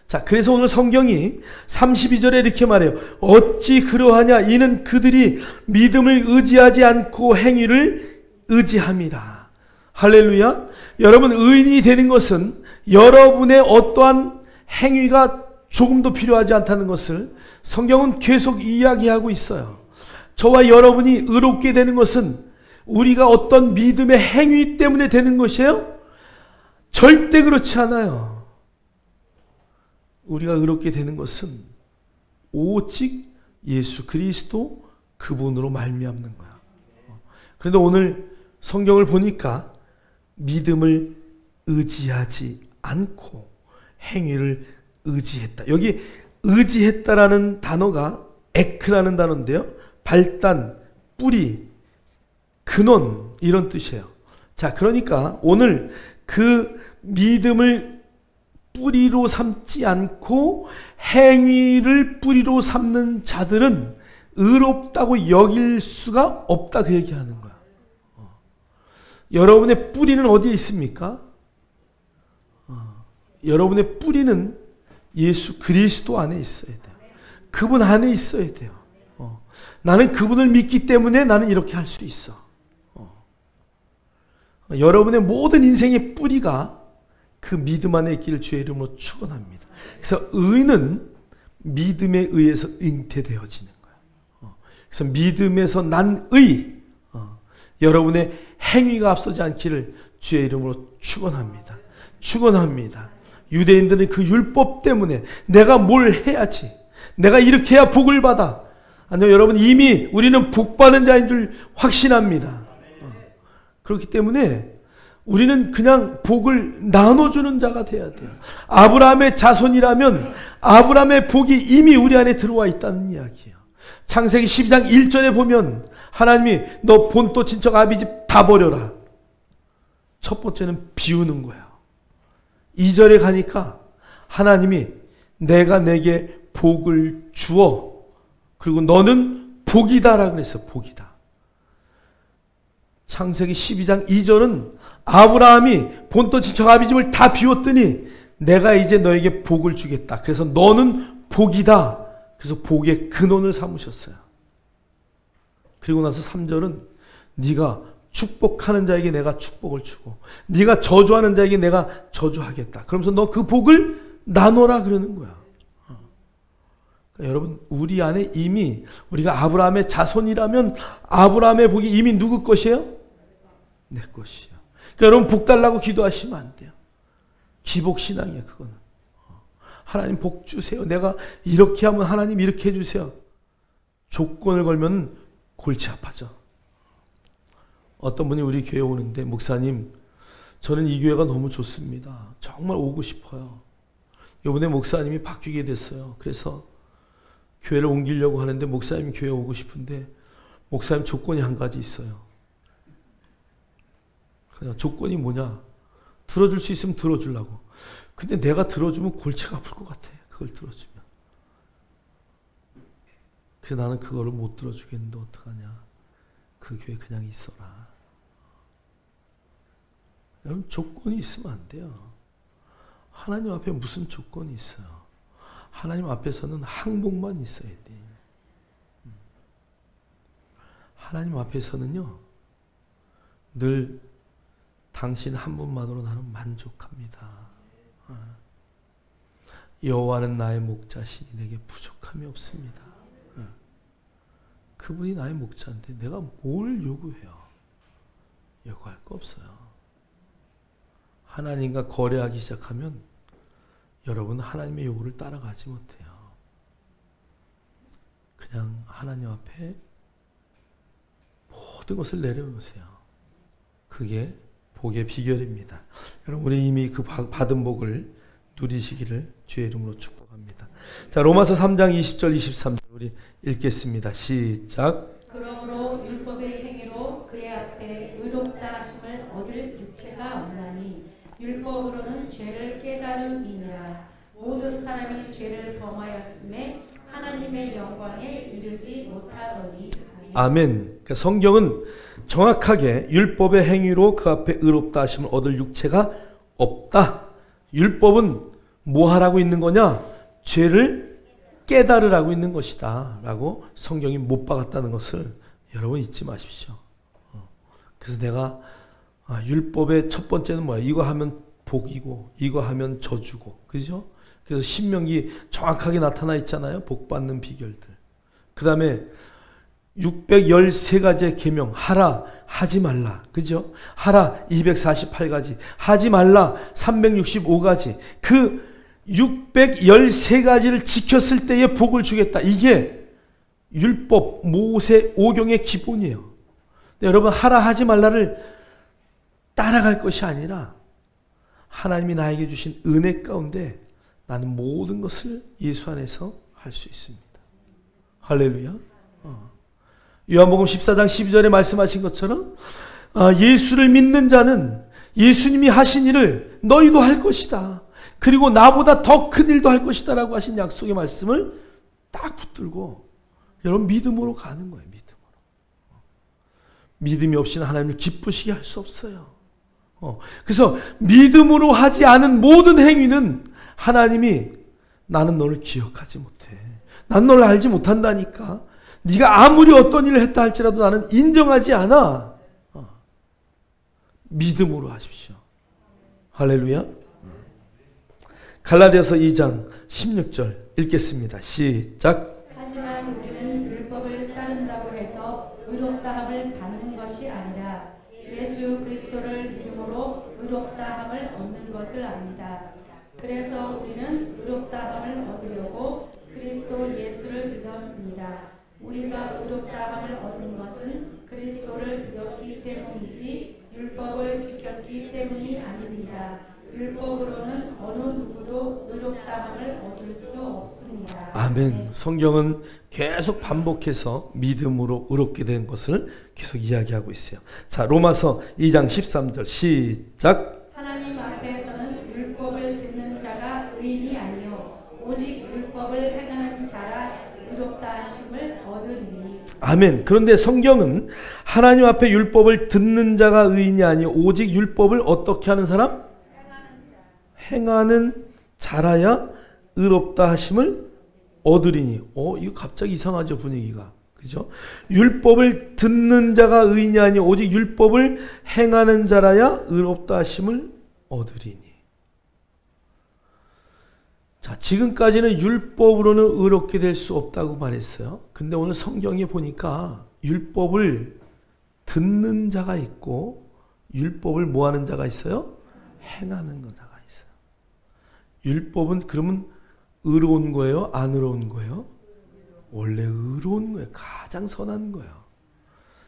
[SPEAKER 1] 자, 그래서 오늘 성경이 32절에 이렇게 말해요. 어찌 그러하냐? 이는 그들이 믿음을 의지하지 않고 행위를 의지함이라. 할렐루야. 여러분, 의인이 되는 것은 여러분의 어떠한 행위가 조금도 필요하지 않다는 것을 성경은 계속 이야기하고 있어요. 저와 여러분이 의롭게 되는 것은 우리가 어떤 믿음의 행위 때문에 되는 것이에요? 절대 그렇지 않아요. 우리가 의롭게 되는 것은 오직 예수 그리스도 그분으로 말미암는 거야. 그런데 오늘 성경을 보니까 믿음을 의지하지 않고 행위를 의지했다. 여기 의지했다라는 단어가 에크라는 단어인데요. 발단, 뿌리, 근원 이런 뜻이에요. 자, 그러니까 오늘 그 믿음을 뿌리로 삼지 않고 행위를 뿌리로 삼는 자들은 의롭다고 여길 수가 없다, 그 얘기하는 거야. 여러분의 뿌리는 어디에 있습니까? 여러분의 뿌리는 예수 그리스도 안에 있어야 돼요. 그분 안에 있어야 돼요. 나는 그분을 믿기 때문에 나는 이렇게 할 수 있어. 여러분의 모든 인생의 뿌리가 그 믿음 안에 있기를 주의 이름으로 축원합니다. 그래서 의는 믿음에 의해서 잉태되어지는 거예요. 그래서 믿음에서 난 의, 여러분의 행위가 앞서지 않기를 주의 이름으로 축원합니다. 축원합니다. 유대인들은 그 율법 때문에 내가 뭘 해야지, 내가 이렇게 해야 복을 받아. 아니요, 여러분, 이미 우리는 복받은 자인 줄 확신합니다. 그렇기 때문에 우리는 그냥 복을 나눠주는 자가 돼야 돼요. 아브라함의 자손이라면 아브라함의 복이 이미 우리 안에 들어와 있다는 이야기예요. 창세기 12장 1절에 보면 하나님이 너 본토 친척 아비집 다 버려라. 첫 번째는 비우는 거예요. 2절에 가니까 하나님이 내가 내게 복을 주어 그리고 너는 복이다라 그랬어. 복이다. 창세기 12장 2절은 아브라함이 본토 친척 아비집을 다 비웠더니 내가 이제 너에게 복을 주겠다. 그래서 너는 복이다. 그래서 복의 근원을 삼으셨어요. 그리고 나서 3절은 네가 축복하는 자에게 내가 축복을 주고 네가 저주하는 자에게 내가 저주하겠다. 그러면서 너 그 복을 나눠라 그러는 거야. 그러니까 여러분, 우리 안에 이미 우리가 아브라함의 자손이라면 아브라함의 복이 이미 누구 것이에요? 내 것이요. 그러니까 여러분, 복 달라고 기도하시면 안 돼요. 기복신앙이에요, 그거는. 하나님 복 주세요. 내가 이렇게 하면 하나님 이렇게 해주세요. 조건을 걸면 골치 아파져. 어떤 분이 우리 교회 오는데, 목사님, 저는 이 교회가 너무 좋습니다. 정말 오고 싶어요. 이번에 목사님이 바뀌게 됐어요. 그래서 교회를 옮기려고 하는데 목사님 교회 오고 싶은데 목사님 조건이 한 가지 있어요. 그냥 조건이 뭐냐? 들어줄 수 있으면 들어주려고. 근데 내가 들어주면 골치가 아플 것 같아. 그걸 들어주면. 그래서 나는 그거를 못 들어주겠는데 어떡하냐. 그 교회 그냥 있어라. 여러분, 조건이 있으면 안 돼요. 하나님 앞에 무슨 조건이 있어요? 하나님 앞에서는 항복만 있어야 돼. 하나님 앞에서는요, 늘 당신 한 분만으로 나는 만족합니다. 여호와는 나의 목자시니 내게 부족함이 없습니다. 그분이 나의 목자인데 내가 뭘 요구해요? 요구할 거 없어요. 하나님과 거래하기 시작하면 여러분 하나님의 요구를 따라가지 못해요. 그냥 하나님 앞에 모든 것을 내려놓으세요. 그게 복의 비결입니다. 여러분, 우리 이미 그 받은 복을 누리시기를 주의 이름으로 축복합니다. 자, 로마서 3장 20절 23절 우리 읽겠습니다. 시작.
[SPEAKER 2] 그러므로 율법의 행위로 그의 앞에 의롭다 하심을 얻을 육체가 없나니 율법으로는 죄를 깨달음이니라. 모든 사람이 죄를 범하였음에 하나님의 영광에 이르지 못하더니.
[SPEAKER 1] 아멘. 그러니까 성경은 정확하게 율법의 행위로 그 앞에 의롭다 하심을 얻을 육체가 없다. 율법은 뭐 하라고 있는 거냐? 죄를 깨달으라고 있는 것이다 라고 성경이 못 박았다는 것을 여러분 잊지 마십시오. 그래서 내가 율법의 첫 번째는 뭐야? 이거 하면 복이고 이거 하면 저주고, 그죠? 그래서 신명기 정확하게 나타나 있잖아요. 복 받는 비결들. 그 다음에 613가지의 계명, 하라, 하지 말라, 그죠? 하라 248가지, 하지 말라 365가지. 그 613가지를 지켰을 때의 복을 주겠다. 이게 율법, 모세, 오경의 기본이에요. 근데 여러분, 하라 하지 말라를 따라갈 것이 아니라 하나님이 나에게 주신 은혜 가운데 나는 모든 것을 예수 안에서 할 수 있습니다. 할렐루야. 요한복음 14장 12절에 말씀하신 것처럼 예수를 믿는 자는 예수님이 하신 일을 너희도 할 것이다. 그리고 나보다 더 큰 일도 할 것이다 라고 하신 약속의 말씀을 딱 붙들고 여러분 믿음으로 가는 거예요. 믿음이 없이는 하나님을 기쁘시게 할 수 없어요. 그래서 믿음으로 하지 않은 모든 행위는 하나님이 나는 너를 기억하지 못해. 난 너를 알지 못한다니까. 네가 아무리 어떤 일을 했다 할지라도 나는 인정하지 않아. 믿음으로 하십시오. 할렐루야. 갈라디아서 2장 16절 읽겠습니다. 시작.
[SPEAKER 2] 하지만 우리는 율법을 따른다고 해서 의롭다함을 받는 것이 아니라 예수 그리스도를 믿음으로 의롭다함을 얻는 것을 압니다. 그래서 우리는 의롭다함을 얻으려고 그리스도 예수를 믿었습니다. 우리가 의롭다함을 얻은 것은 그리스도를 믿었기 때문이지 율법을 지켰기 때문이 아닙니다. 율법으로는 어느 누구도 의롭다함을 얻을 수 없습니다.
[SPEAKER 1] 아멘.
[SPEAKER 2] 네.
[SPEAKER 1] 성경은 계속 반복해서 믿음으로 의롭게 된 것을 계속 이야기하고 있어요. 자, 로마서 2장 13절 시작.
[SPEAKER 2] 하나님 앞에서는 율법을 듣는 자가 의인이 아니요 오직 율법을 행하는 자라 의롭다 하심을 얻으리니.
[SPEAKER 1] 아멘. 그런데 성경은 하나님 앞에 율법을 듣는 자가 의인이 아니요 오직 율법을 어떻게 하는 사람? 행하는 자라야 의롭다 하심을 얻으리니. 이거 갑자기 이상하죠, 분위기가. 그죠? 율법을 듣는 자가 의인이 아니요 오직 율법을 행하는 자라야 의롭다 하심을 얻으리니. 자, 지금까지는 율법으로는 의롭게 될 수 없다고 말했어요. 근데 오늘 성경에 보니까 율법을 듣는 자가 있고 율법을 뭐 하는 자가 있어요? 행하는 자가 있어요. 율법은 그러면 의로운 거예요? 안 의로운 거예요? 원래 의로운 거예요. 가장 선한 거예요.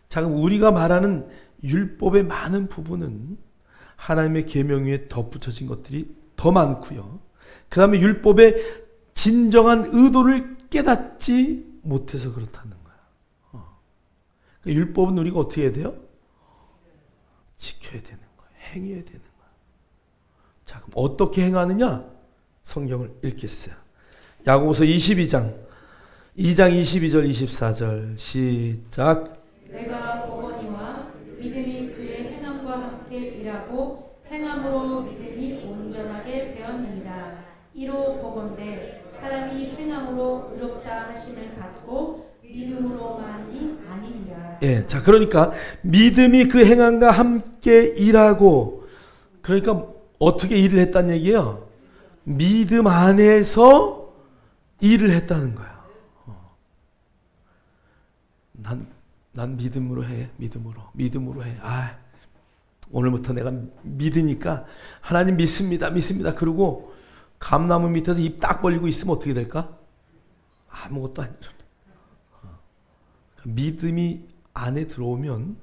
[SPEAKER 1] 자, 그럼 우리가 말하는 율법의 많은 부분은 하나님의 계명 위에 덧붙여진 것들이 더 많고요. 그 다음에 율법의 진정한 의도를 깨닫지 못해서 그렇다는 거야. 그러니까 율법은 우리가 어떻게 해야 돼요? 지켜야 되는 거야. 행해야 되는 거야. 자, 그럼 어떻게 행하느냐? 성경을 읽겠어요. 야고보서 22장 2장 22절 24절 시작.
[SPEAKER 2] 내가 보거니와 믿음이 그의 행함과 함께 일하고 행함으로 믿음이 온전하게 되었느니라. 이로 보건대 사람이 행함으로 의롭다 하심을 받고 믿음으로만이 아니니라.
[SPEAKER 1] 예, 자, 그러니까 믿음이 그 행함과 함께 일하고, 그러니까 어떻게 일을 했다는 얘기예요? 믿음 안에서 일을 했다는 거야. 난 믿음으로 해. 믿음으로 해. 오늘부터 내가 믿으니까 하나님 믿습니다. 그러고 감나무 밑에서 입 딱 벌리고 있으면 어떻게 될까? 아무것도 안 일어나. 믿음이 안에 들어오면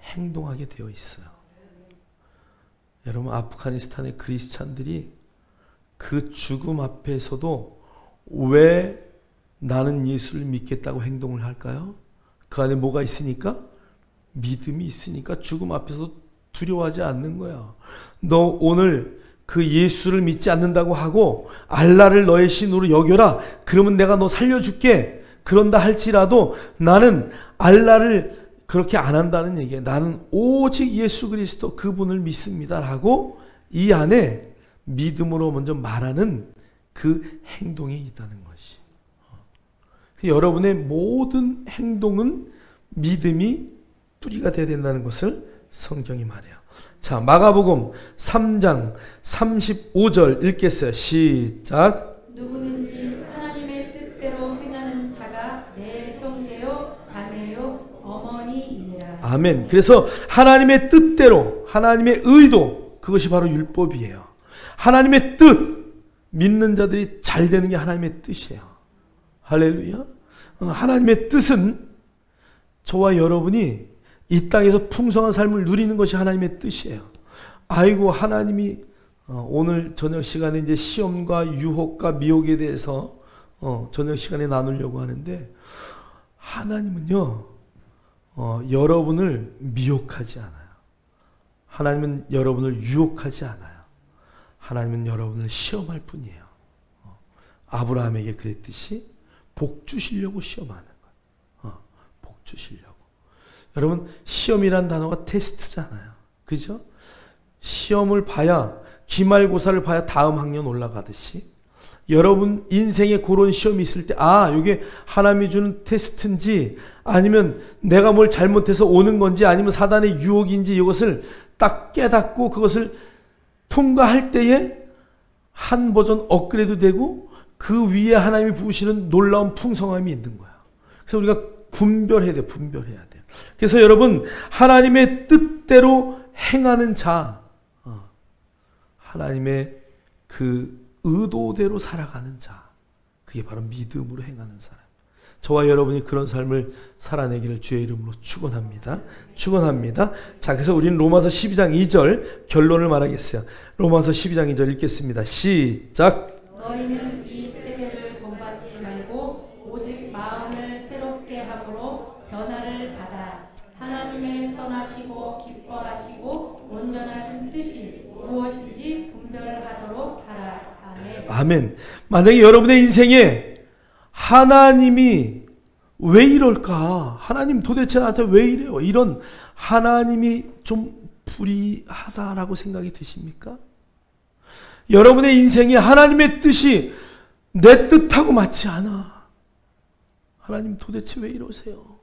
[SPEAKER 1] 행동하게 되어 있어요. 여러분, 아프가니스탄의 크리스찬들이 그 죽음 앞에서도 왜 나는 예수를 믿겠다고 행동을 할까요? 그 안에 뭐가 있으니까? 믿음이 있으니까 죽음 앞에서 두려워하지 않는 거야. 너 오늘 그 예수를 믿지 않는다고 하고 알라를 너의 신으로 여겨라. 그러면 내가 너 살려줄게. 그런다 할지라도 나는 알라를 그렇게 안 한다는 얘기예요. 나는 오직 예수 그리스도 그분을 믿습니다라고 이 안에 믿음으로 먼저 말하는 그 행동이 있다는 것이. 여러분의 모든 행동은 믿음이 뿌리가 되어야 된다는 것을 성경이 말해요. 자, 마가복음 3장 35절 읽겠어요. 시작.
[SPEAKER 2] 누구든지 하나님의 뜻대로 행하는 자가 내 형제요 자매요 어머니이니라.
[SPEAKER 1] 아멘. 그래서 하나님의 뜻대로, 하나님의 의도, 그것이 바로 율법이에요. 하나님의 뜻, 믿는 자들이 잘 되는 게 하나님의 뜻이에요. 할렐루야. 하나님의 뜻은 저와 여러분이 이 땅에서 풍성한 삶을 누리는 것이 하나님의 뜻이에요. 아이고, 하나님이 오늘 저녁 시간에 이제 시험과 유혹과 미혹에 대해서 저녁 시간에 나누려고 하는데, 하나님은요, 여러분을 미혹하지 않아요. 하나님은 여러분을 유혹하지 않아요. 하나님은 여러분을 시험할 뿐이에요. 아브라함에게 그랬듯이 복 주시려고 시험하는 거예요. 복 주시려고. 여러분, 시험이란 단어가 테스트잖아요. 그죠? 시험을 봐야, 기말고사를 봐야 다음 학년 올라가듯이, 여러분 인생에 그런 시험이 있을 때, 이게 하나님이 주는 테스트인지 아니면 내가 뭘 잘못해서 오는 건지 아니면 사단의 유혹인지 이것을 딱 깨닫고 그것을 통과할 때에 한 버전 업그레이드 되고 그 위에 하나님이 부으시는 놀라운 풍성함이 있는 거야. 그래서 우리가 분별해야 돼. 분별해야 돼. 그래서 여러분, 하나님의 뜻대로 행하는 자, 하나님의 그 의도대로 살아가는 자, 그게 바로 믿음으로 행하는 사람. 저와 여러분이 그런 삶을 살아내기를 주의 이름으로 축원합니다. 축원합니다. 자, 그래서 우리는 로마서 12장 2절 결론을 말하겠어요. 로마서 12장 2절 읽겠습니다. 시작.
[SPEAKER 2] 너희는 이 세대를 본받지 말고 오직 마음을 새롭게 함으로 변화를 받아 하나님의 선하시고 기뻐하시고 온전하신 뜻이 무엇인지 분별하도록 하라. 아멘.
[SPEAKER 1] 아멘. 만약에 여러분의 인생에 하나님이 왜 이럴까? 하나님 도대체 나한테 왜 이래요? 이런 하나님이 좀 불의하다라고 생각이 드십니까? 여러분의 인생에 하나님의 뜻이 내 뜻하고 맞지 않아. 하나님 도대체 왜 이러세요?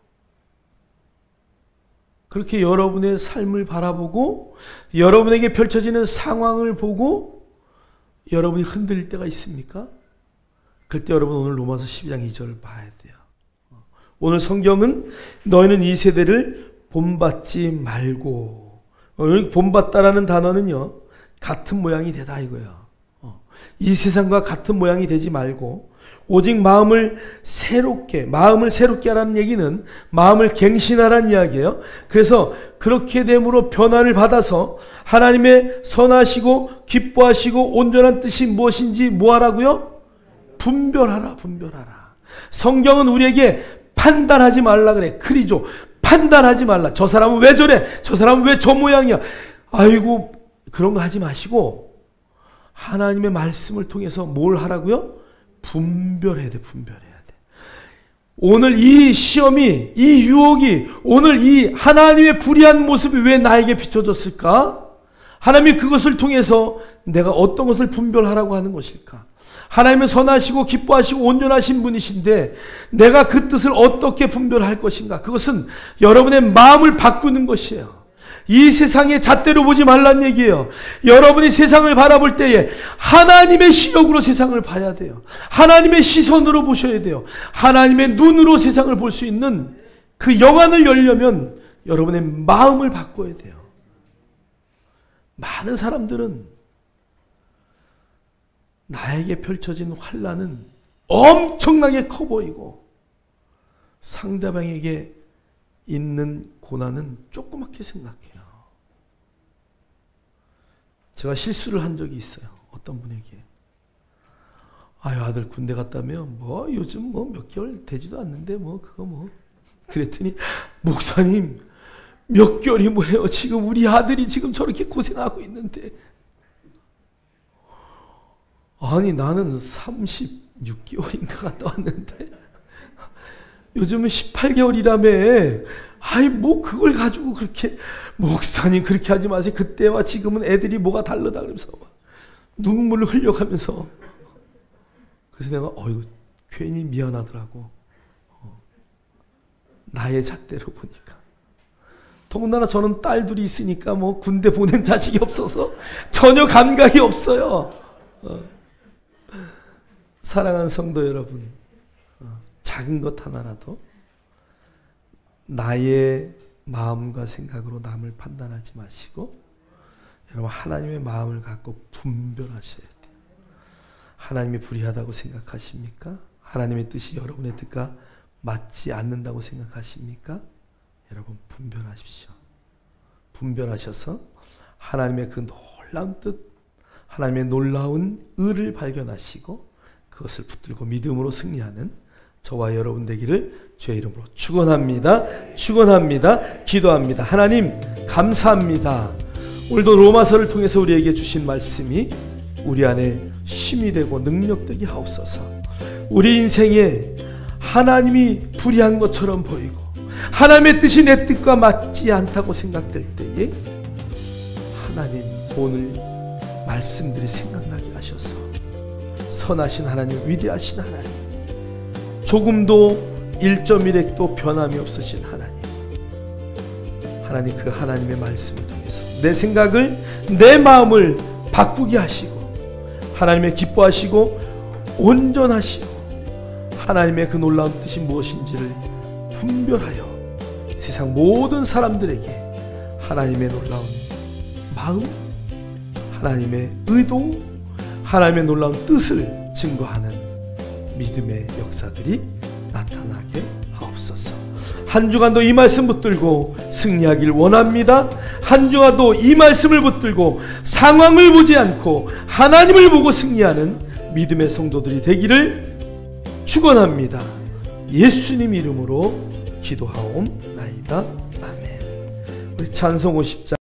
[SPEAKER 1] 그렇게 여러분의 삶을 바라보고 여러분에게 펼쳐지는 상황을 보고 여러분이 흔들릴 때가 있습니까? 그때 여러분 오늘 로마서 12장 2절을 봐야 돼요. 오늘 성경은 너희는 이 세대를 본받지 말고, 여기 본받다라는 단어는요, 같은 모양이 되다 이거예요. 이 세상과 같은 모양이 되지 말고 오직 마음을 새롭게 하라는 얘기는 마음을 갱신하라는 이야기예요. 그래서 그렇게 됨으로 변화를 받아서 하나님의 선하시고 기뻐하시고 온전한 뜻이 무엇인지 뭐하라고요? 분별하라. 성경은 우리에게 판단하지 말라 그래. 크리조. 판단하지 말라. 저 사람은 왜 저래? 저 사람은 왜 저 모양이야? 아이고, 그런 거 하지 마시고 하나님의 말씀을 통해서 뭘 하라고요? 분별해야 돼. 오늘 이 시험이, 이 유혹이, 오늘 이 하나님의 불의한 모습이 왜 나에게 비춰졌을까? 하나님이 그것을 통해서 내가 어떤 것을 분별하라고 하는 것일까? 하나님은 선하시고 기뻐하시고 온전하신 분이신데 내가 그 뜻을 어떻게 분별할 것인가? 그것은 여러분의 마음을 바꾸는 것이에요. 이 세상의 잣대로 보지 말란 얘기예요. 여러분이 세상을 바라볼 때에 하나님의 시력으로 세상을 봐야 돼요. 하나님의 시선으로 보셔야 돼요. 하나님의 눈으로 세상을 볼 수 있는 그 영안을 열려면 여러분의 마음을 바꿔야 돼요. 많은 사람들은 나에게 펼쳐진 환난은 엄청나게 커 보이고 상대방에게 있는 고난은 조그맣게 생각해요. 제가 실수를 한 적이 있어요. 어떤 분에게. 아들 군대 갔다며 요즘 몇 개월 되지도 않는데 그랬더니 목사님 몇 개월이 뭐예요? 지금 우리 아들이 지금 저렇게 고생하고 있는데. 아니 나는 36개월인가 갔다 왔는데 요즘은 18개월이라며. 그걸 가지고 그렇게. 목사님 그렇게 하지 마세요. 그때와 지금은 애들이 뭐가 다르다 그러면서 막 눈물을 흘려가면서. 그래서 내가 괜히 미안하더라고. 나의 잣대로 보니까. 더군다나 저는 딸 둘이 있으니까 뭐 군대 보낸 자식이 없어서 전혀 감각이 없어요. 사랑하는 성도 여러분, 작은 것 하나라도 나의 마음과 생각으로 남을 판단하지 마시고 여러분 하나님의 마음을 갖고 분별하셔야 돼요. 하나님이 불의하다고 생각하십니까? 하나님의 뜻이 여러분의 뜻과 맞지 않는다고 생각하십니까? 여러분 분별하십시오. 분별하셔서 하나님의 그 놀라운 뜻, 하나님의 놀라운 의를 발견하시고 그것을 붙들고 믿음으로 승리하는 저와 여러분 되기를 주의 이름으로 축원합니다. 축원합니다. 기도합니다. 하나님 감사합니다. 오늘도 로마서를 통해서 우리에게 주신 말씀이 우리 안에 힘이 되고 능력되게 하옵소서. 우리 인생에 하나님이 불의한 것처럼 보이고 하나님의 뜻이 내 뜻과 맞지 않다고 생각될 때에 하나님 오늘 말씀들이 생각나게 하셔서 선하신 하나님, 위대하신 하나님, 조금도 1.1핵도 변함이 없으신 하나님, 하나님 그 하나님의 말씀을 통해서 내 생각을, 내 마음을 바꾸게 하시고 하나님의 기뻐하시고 온전하시고 하나님의 그 놀라운 뜻이 무엇인지를 분별하여 세상 모든 사람들에게 하나님의 놀라운 마음, 하나님의 의도, 하나님의 놀라운 뜻을 증거하는 믿음의 역사들이 나타나게 하옵소서. 한 주간도 이 말씀 붙들고 승리하길 원합니다. 한 주간도 이 말씀을 붙들고 상황을 보지 않고 하나님을 보고 승리하는 믿음의 성도들이 되기를 축원합니다. 예수님 이름으로 기도하옵나이다. 아멘. 우리 찬송 50장